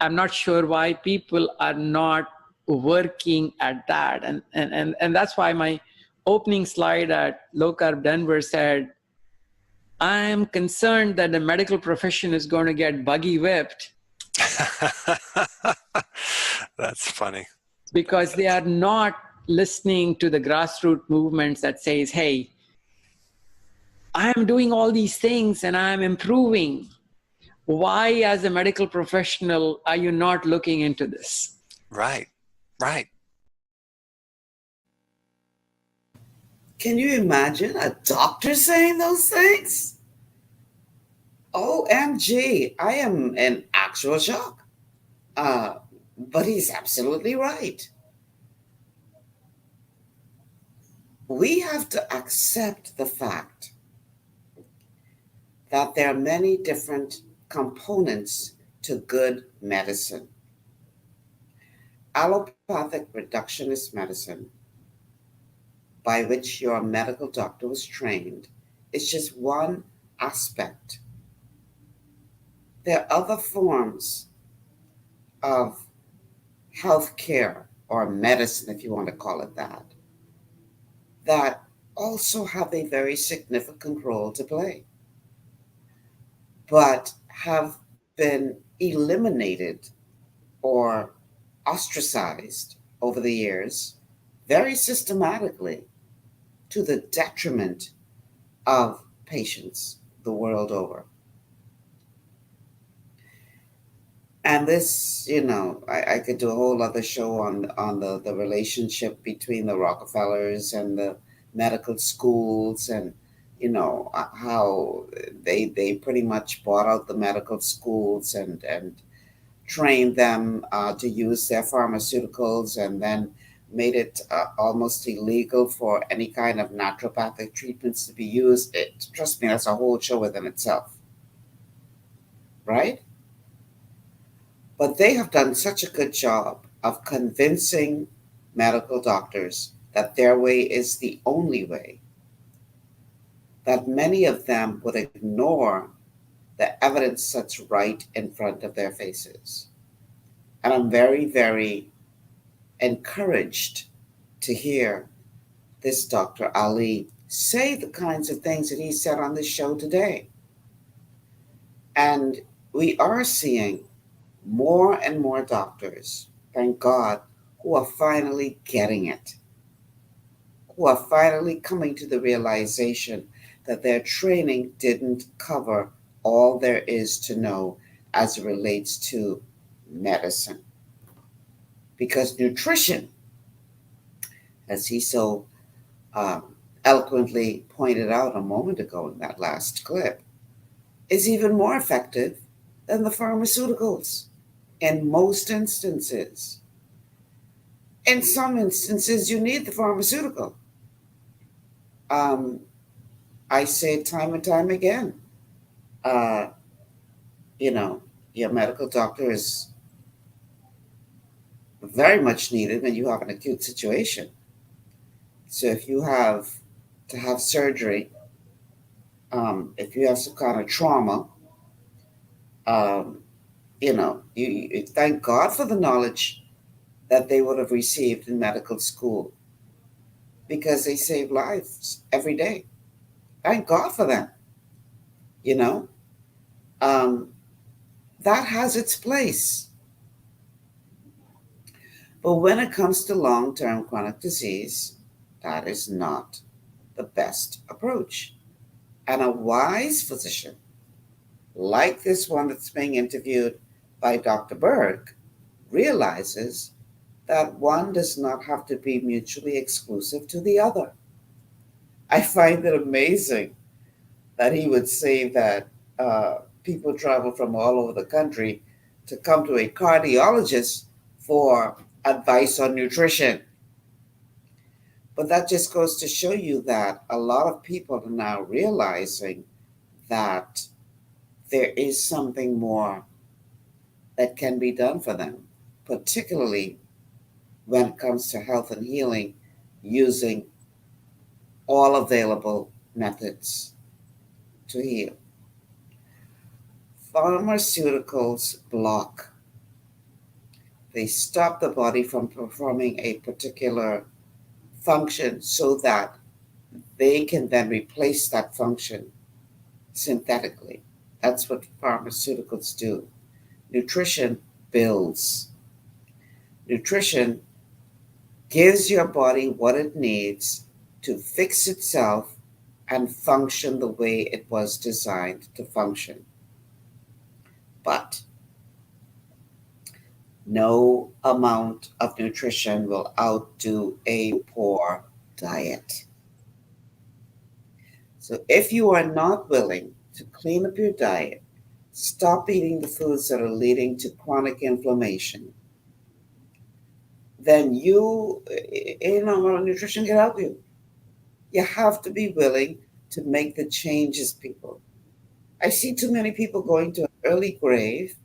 I'm not sure why people are not working at that. And that's why my opening slide at Low Carb Denver said, I'm concerned that the medical profession is going to get buggy whipped. That's funny. because they are not listening to the grassroots movements that says, hey, I am doing all these things and I'm improving. Why, as a medical professional, are you not looking into this? Right, right. Can you imagine a doctor saying those things? OMG, I am in actual shock. But he's absolutely right. We have to accept the fact that there are many different components to good medicine. Allopathic reductionist medicine, by which your medical doctor was trained, is just one aspect. There are other forms of healthcare or medicine, if you want to call it that, that also have a very significant role to play, but have been eliminated or ostracized over the years very systematically to the detriment of patients the world over. And this, I could do a whole other show on the relationship between the Rockefellers and the medical schools, and how they pretty much bought out the medical schools and trained them to use their pharmaceuticals, and then made it almost illegal for any kind of naturopathic treatments to be used. Trust me, that's a whole show within itself, right? But they have done such a good job of convincing medical doctors that their way is the only way, that many of them would ignore the evidence that's right in front of their faces. And I'm very, very encouraged to hear this Dr. Ali say the kinds of things that he said on this show today. And we are seeing more and more doctors, thank God, who are finally getting it, who are finally coming to the realization that their training didn't cover all there is to know as it relates to medicine. Because nutrition, as he so eloquently pointed out a moment ago in that last clip, is even more effective than the pharmaceuticals in most instances. In some instances, you need the pharmaceutical. I say it time and time again. Your medical doctor is very much needed when you have an acute situation. So if you have to have surgery, if you have some kind of trauma, you thank God for the knowledge that they would have received in medical school, because they save lives every day. Thank God for them. That has its place. But when it comes to long-term chronic disease, that is not the best approach. And a wise physician, like this one that's being interviewed by Dr. Berg, realizes that one does not have to be mutually exclusive to the other. I find it amazing that he would say that people travel from all over the country to come to a cardiologist for advice on nutrition. But that just goes to show you that a lot of people are now realizing that there is something more that can be done for them, particularly when it comes to health and healing using all available methods to heal. Pharmaceuticals block. They stop the body from performing a particular function so that they can then replace that function synthetically. That's what pharmaceuticals do. Nutrition builds. Nutrition gives your body what it needs to fix itself and function the way it was designed to function. But no amount of nutrition will outdo a poor diet. So if you are not willing to clean up your diet, stop eating the foods that are leading to chronic inflammation, then nutrition can help you. You have to be willing to make the changes, people. I see too many people going to an early grave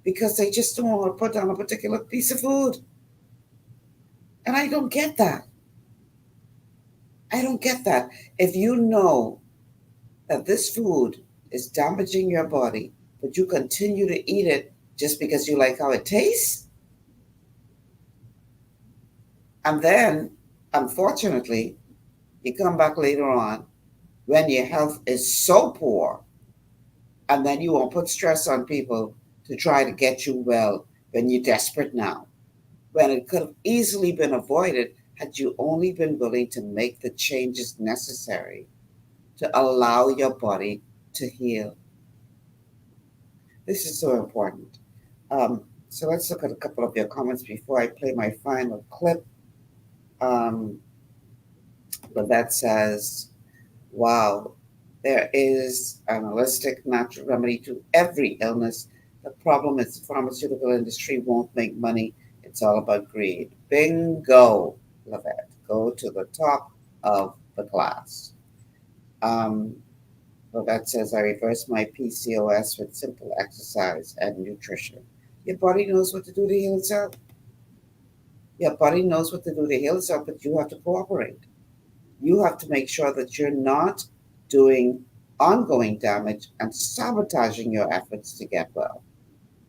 because they just don't want to put down a particular piece of food. And I don't get that. I don't get that. If you know that this food is damaging your body, but you continue to eat it just because you like how it tastes, and then, unfortunately, you come back later on when your health is so poor, and then you won't put stress on people to try to get you well when you're desperate now, when it could have easily been avoided had you only been willing to make the changes necessary to allow your body to heal. This is so important. So let's look at a couple of your comments before I play my final clip. That says, wow, there is an holistic natural remedy to every illness. The problem is the pharmaceutical industry won't make money. It's all about greed. Bingo, Lavette. Go to the top of the class. Lavette says, I reversed my PCOS with simple exercise and nutrition. Your body knows what to do to heal itself. Your body knows what to do to heal itself, but you have to cooperate. You have to make sure that you're not doing ongoing damage and sabotaging your efforts to get well.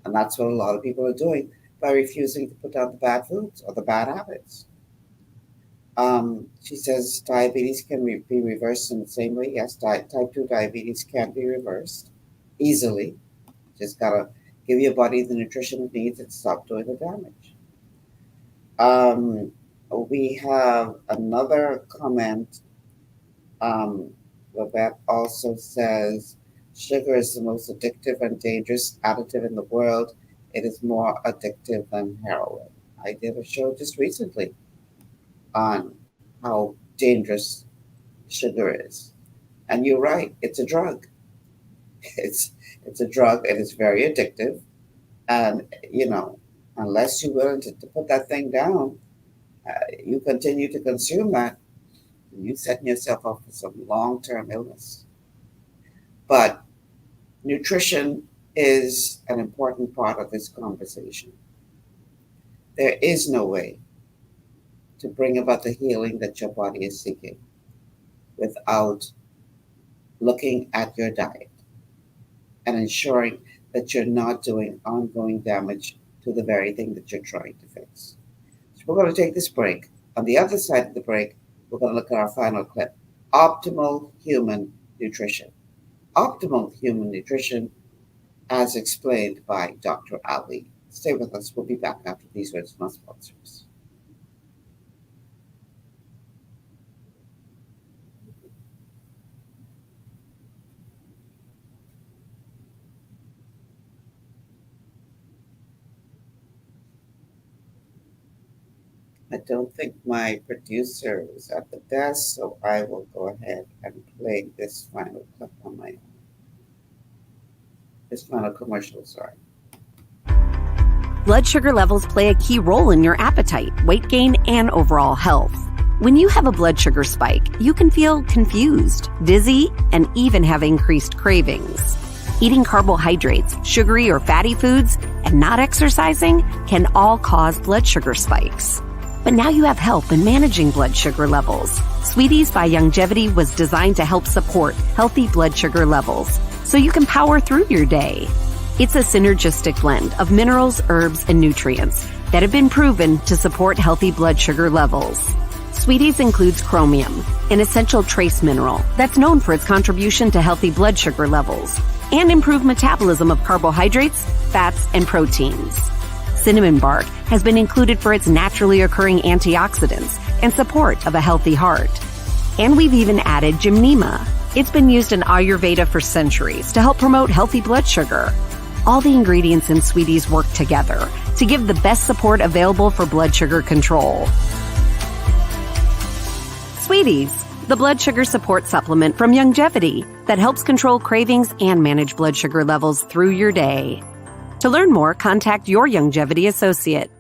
And that's what a lot of people are doing by refusing to put down the bad foods or the bad habits. She says diabetes can be reversed in the same way. Yes, type 2 diabetes can be reversed easily. Just got to give your body the nutrition it needs and stop doing the damage. We have another comment. That also says, sugar is the most addictive and dangerous additive in the world. It is more addictive than heroin. I did a show just recently on how dangerous sugar is. And you're right, it's a drug. It's a drug and it's very addictive. And, unless you're willing to put that thing down, you continue to consume that, you're setting yourself up for some long-term illness. But nutrition is an important part of this conversation. There is no way to bring about the healing that your body is seeking without looking at your diet and ensuring that you're not doing ongoing damage to the very thing that you're trying to fix. So we're going to take this break. On the other side of the break, we're going to look at our final clip, optimal human nutrition. Optimal human nutrition as explained by Dr. Ali. Stay with us. We'll be back after these words from our sponsors. I don't think my producer is at the desk, so I will go ahead and play this final clip on my own. This final commercial, sorry. Blood sugar levels play a key role in your appetite, weight gain, and overall health. When you have a blood sugar spike, you can feel confused, dizzy, and even have increased cravings. Eating carbohydrates, sugary or fatty foods, and not exercising can all cause blood sugar spikes. But now you have help in managing blood sugar levels. Sweeties by Youngevity was designed to help support healthy blood sugar levels so you can power through your day. It's a synergistic blend of minerals, herbs, and nutrients that have been proven to support healthy blood sugar levels. Sweeties includes chromium, an essential trace mineral that's known for its contribution to healthy blood sugar levels and improved metabolism of carbohydrates, fats, and proteins. Cinnamon bark has been included for its naturally occurring antioxidants and support of a healthy heart. And we've even added Gymnema. It's been used in Ayurveda for centuries to help promote healthy blood sugar. All the ingredients in Sweeties work together to give the best support available for blood sugar control. Sweeties, the blood sugar support supplement from Youngevity that helps control cravings and manage blood sugar levels through your day. To learn more, contact your Youngevity associate.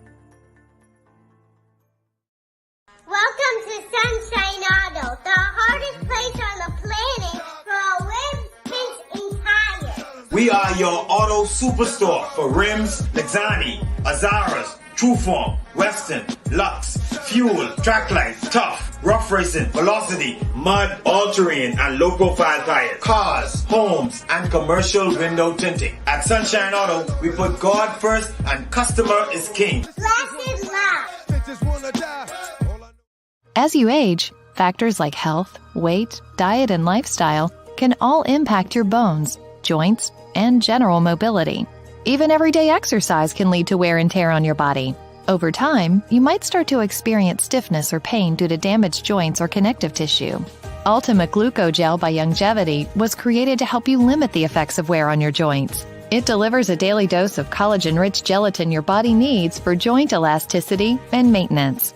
Welcome to Sunshine Auto, the hardest place on the planet for a rims, paint, and tires. We are your auto superstore for rims, Lexani, Azaras, Trueform, Western, Lux, Fuel, Track Life, Tough, Rough Racing, Velocity, Mud, All-Terrain, and low-profile tires. Cars, homes, and commercial window tinting. At Sunshine Auto, we put God first and customer is king. Blessed love. As you age, factors like health, weight, diet, and lifestyle can all impact your bones, joints, and general mobility. Even everyday exercise can lead to wear and tear on your body. Over time, you might start to experience stiffness or pain due to damaged joints or connective tissue. Ultimate Glucogel by Youngevity was created to help you limit the effects of wear on your joints. It delivers a daily dose of collagen-rich gelatin your body needs for joint elasticity and maintenance.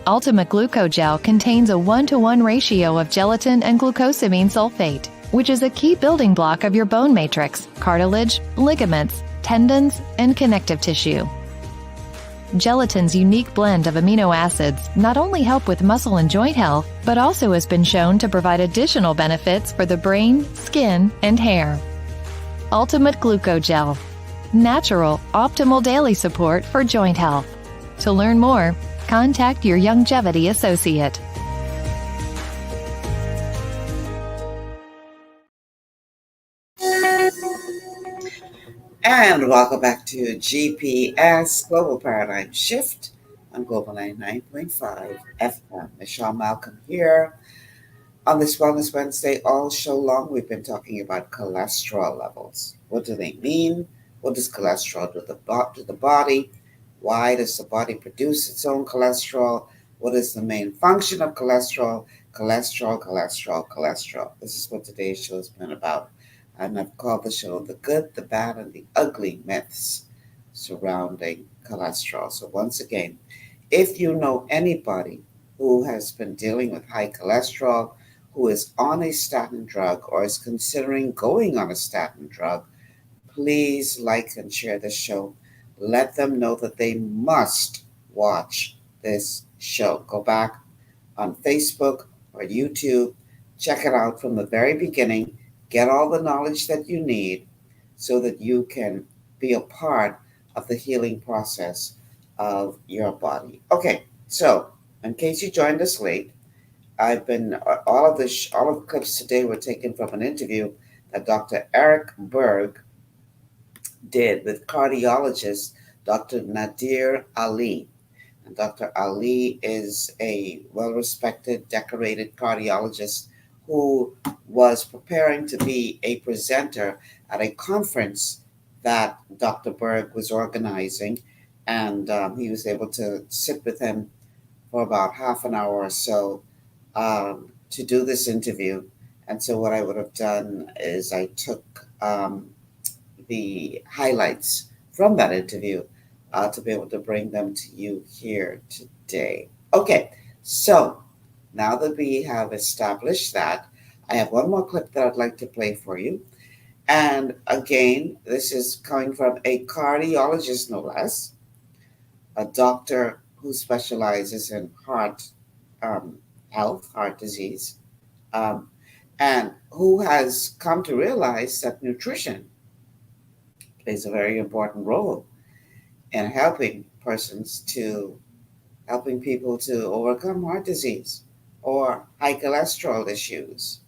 Ultimate Glucogel contains a 1-to-1 ratio of gelatin and glucosamine sulfate, which is a key building block of your bone matrix, cartilage, ligaments, tendons, and connective tissue. Gelatin's unique blend of amino acids not only help with muscle and joint health, but also has been shown to provide additional benefits for the brain, skin, and hair. Ultimate Glucogel. Natural, optimal daily support for joint health. To learn more, contact your Youngevity associate. And welcome back to GPS Global Paradigm Shift on Global 99.5 FM. Michelle Malcolm here. On this Wellness Wednesday, all show long, we've been talking about cholesterol levels. What do they mean? What does cholesterol do to the body? Why does the body produce its own cholesterol? What is the main function of cholesterol? Cholesterol, cholesterol, cholesterol. This is what today's show has been about. And I've called the show The Good, the Bad, and the Ugly Myths Surrounding Cholesterol. So once again, if you know anybody who has been dealing with high cholesterol, who is on a statin drug or is considering going on a statin drug, please like and share this show. Let them know that they must watch this show. Go back on Facebook or YouTube, check it out from the very beginning. Get all the knowledge that you need so that you can be a part of the healing process of your body. Okay, so in case you joined us late, all of the clips today were taken from an interview that Dr. Eric Berg did with cardiologist Dr. Nadir Ali. And Dr. Ali is a well-respected, decorated cardiologist who was preparing to be a presenter at a conference that Dr. Berg was organizing. And he was able to sit with him for about half an hour or so to do this interview. And so what I would have done is I took the highlights from that interview to be able to bring them to you here today. Okay, so now that we have established that, I have one more clip that I'd like to play for you. And again, this is coming from a cardiologist, no less, a doctor who specializes in heart health, heart disease, and who has come to realize that nutrition plays a very important role in helping people to overcome heart disease or high cholesterol issues.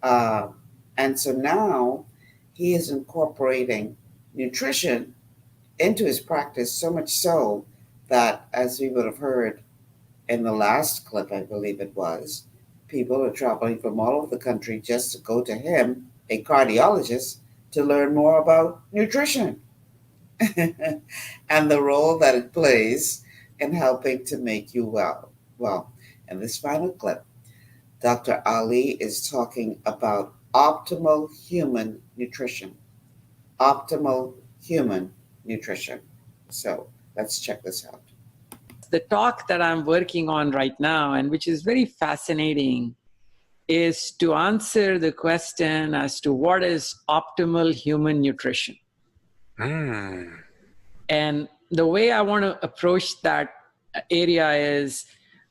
And so now he is incorporating nutrition into his practice, so much so that, as we would have heard in the last clip, I believe it was, people are traveling from all over the country just to go to him, a cardiologist, to learn more about nutrition. and the role that it plays in helping to make you well. Well, in this final clip, Dr. Ali is talking about optimal human nutrition. Optimal human nutrition. So let's check this out. The talk that I'm working on right now, and which is very fascinating, is to answer the question as to what is optimal human nutrition. And the way I want to approach that area is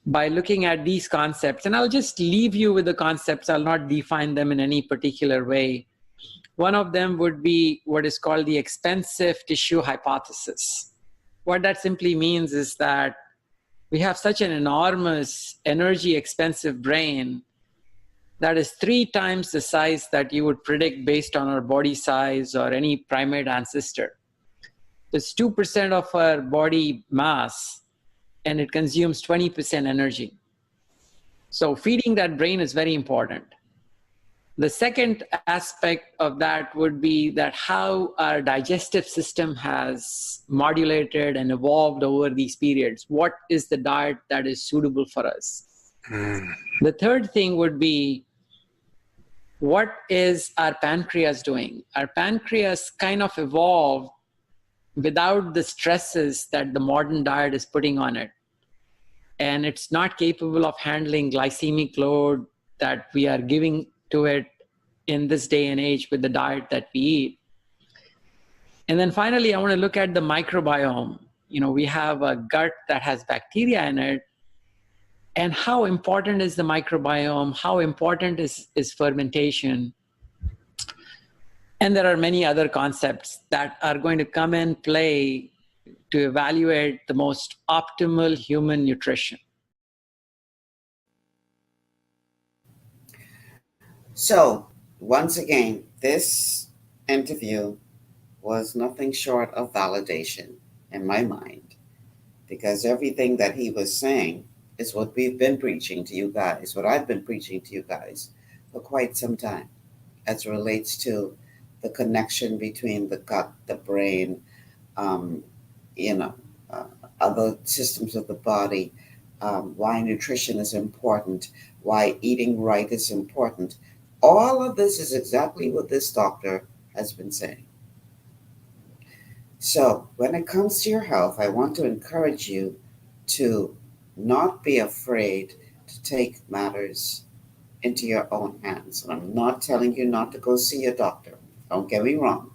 by looking at these concepts. And I'll just leave you with the concepts. I'll not define them in any particular way. One of them would be what is called the expensive tissue hypothesis. What that simply means is that we have such an enormous energy expensive brain that is 3 times the size that you would predict based on our body size or any primate ancestor. It's 2% of our body mass, and it consumes 20% energy. So feeding that brain is very important. The second aspect of that would be that how our digestive system has modulated and evolved over these periods. What is the diet that is suitable for us? The third thing would be, what is our pancreas doing? Our pancreas kind of evolved without the stresses that the modern diet is putting on it. And it's not capable of handling glycemic load that we are giving to it in this day and age with the diet that we eat. And then finally, I want to look at the microbiome. You know, we have a gut that has bacteria in it. And how important is the microbiome? How important is fermentation? And there are many other concepts that are going to come and play to evaluate the most optimal human nutrition. So, once again, this interview was nothing short of validation in my mind, because everything that he was saying is what we've been preaching to you guys, what I've been preaching to you guys for quite some time, as it relates to the connection between the gut, the brain, other systems of the body, why nutrition is important, why eating right is important. All of this is exactly what this doctor has been saying. So when it comes to your health, I want to encourage you to not be afraid to take matters into your own hands. And I'm not telling you not to go see a doctor. Don't get me wrong.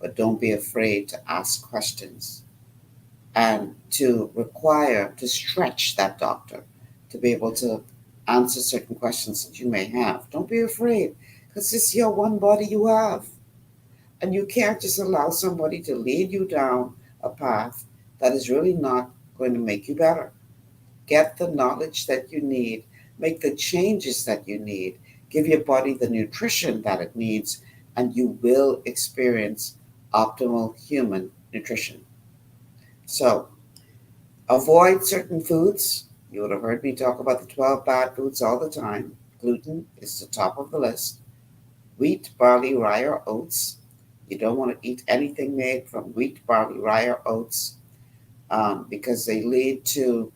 But don't be afraid to ask questions and to stretch that doctor to be able to answer certain questions that you may have. Don't be afraid, because it's your one body you have. And you can't just allow somebody to lead you down a path that is really not going to make you better. Get the knowledge that you need, make the changes that you need, give your body the nutrition that it needs, and you will experience optimal human nutrition. So, avoid certain foods. You would have heard me talk about the 12 bad foods all the time. Gluten is the top of the list. Wheat, barley, rye, or oats. You don't want to eat anything made from wheat, barley, rye, or oats because they lead to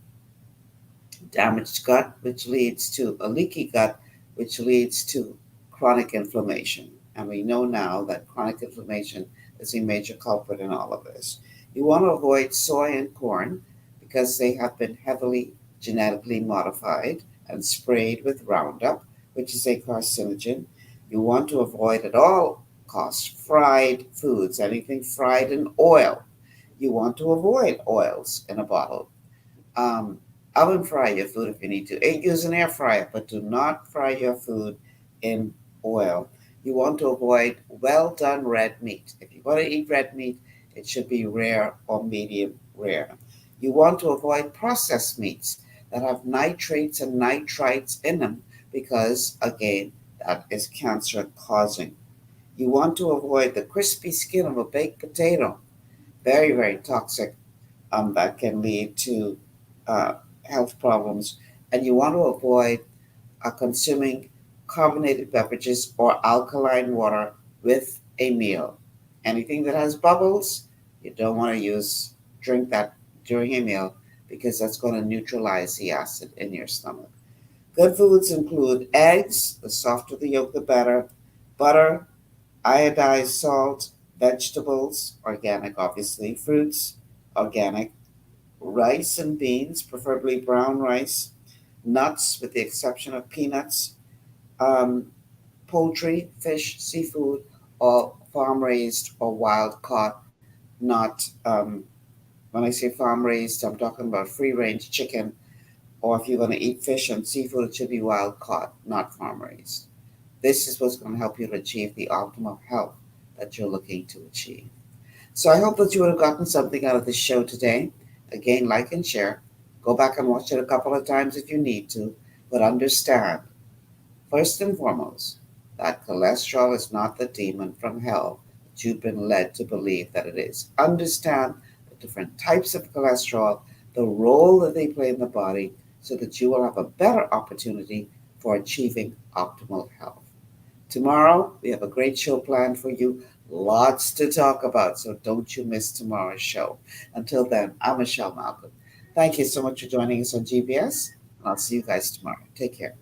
damaged gut, which leads to a leaky gut, which leads to chronic inflammation. And we know now that chronic inflammation is a major culprit in all of this. You want to avoid soy and corn because they have been heavily genetically modified and sprayed with Roundup, which is a carcinogen. You want to avoid at all costs fried foods, anything fried in oil. You want to avoid oils in a bottle. Oven fry your food if you need to. Use an air fryer, but do not fry your food in oil. You want to avoid well-done red meat. If you want to eat red meat, it should be rare or medium rare. You want to avoid processed meats that have nitrates and nitrites in them because, again, that is cancer-causing. You want to avoid the crispy skin of a baked potato. Very, very toxic. That can lead to health problems. And you want to avoid consuming carbonated beverages or alkaline water with a meal. Anything that has bubbles, You don't want to drink that during a meal because that's going to neutralize the acid in your stomach. Good foods include eggs, the softer the yolk, the better, butter, iodized salt, vegetables, organic obviously, fruits, organic, rice and beans, preferably brown rice, nuts with the exception of peanuts, poultry, fish, seafood, all farm-raised or wild-caught, not, when I say farm-raised, I'm talking about free-range chicken, or if you're going to eat fish and seafood, it should be wild-caught, not farm-raised. This is what's going to help you to achieve the optimal health that you're looking to achieve. So I hope that you would have gotten something out of this show today. Again, like and share. Go back and watch it a couple of times if you need to, but understand, first and foremost, that cholesterol is not the demon from hell that you've been led to believe that it is. Understand the different types of cholesterol, the role that they play in the body, so that you will have a better opportunity for achieving optimal health. Tomorrow, we have a great show planned for you. Lots to talk about, so don't you miss tomorrow's show. Until then, I'm Michelle Malcolm. Thank you so much for joining us on GPS, and I'll see you guys tomorrow. Take care.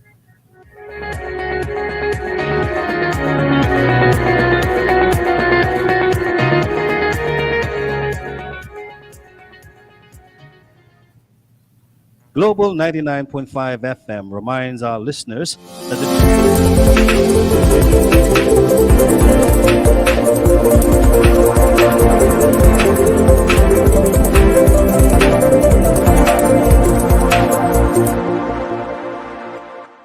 Global 99.5 FM reminds our listeners that the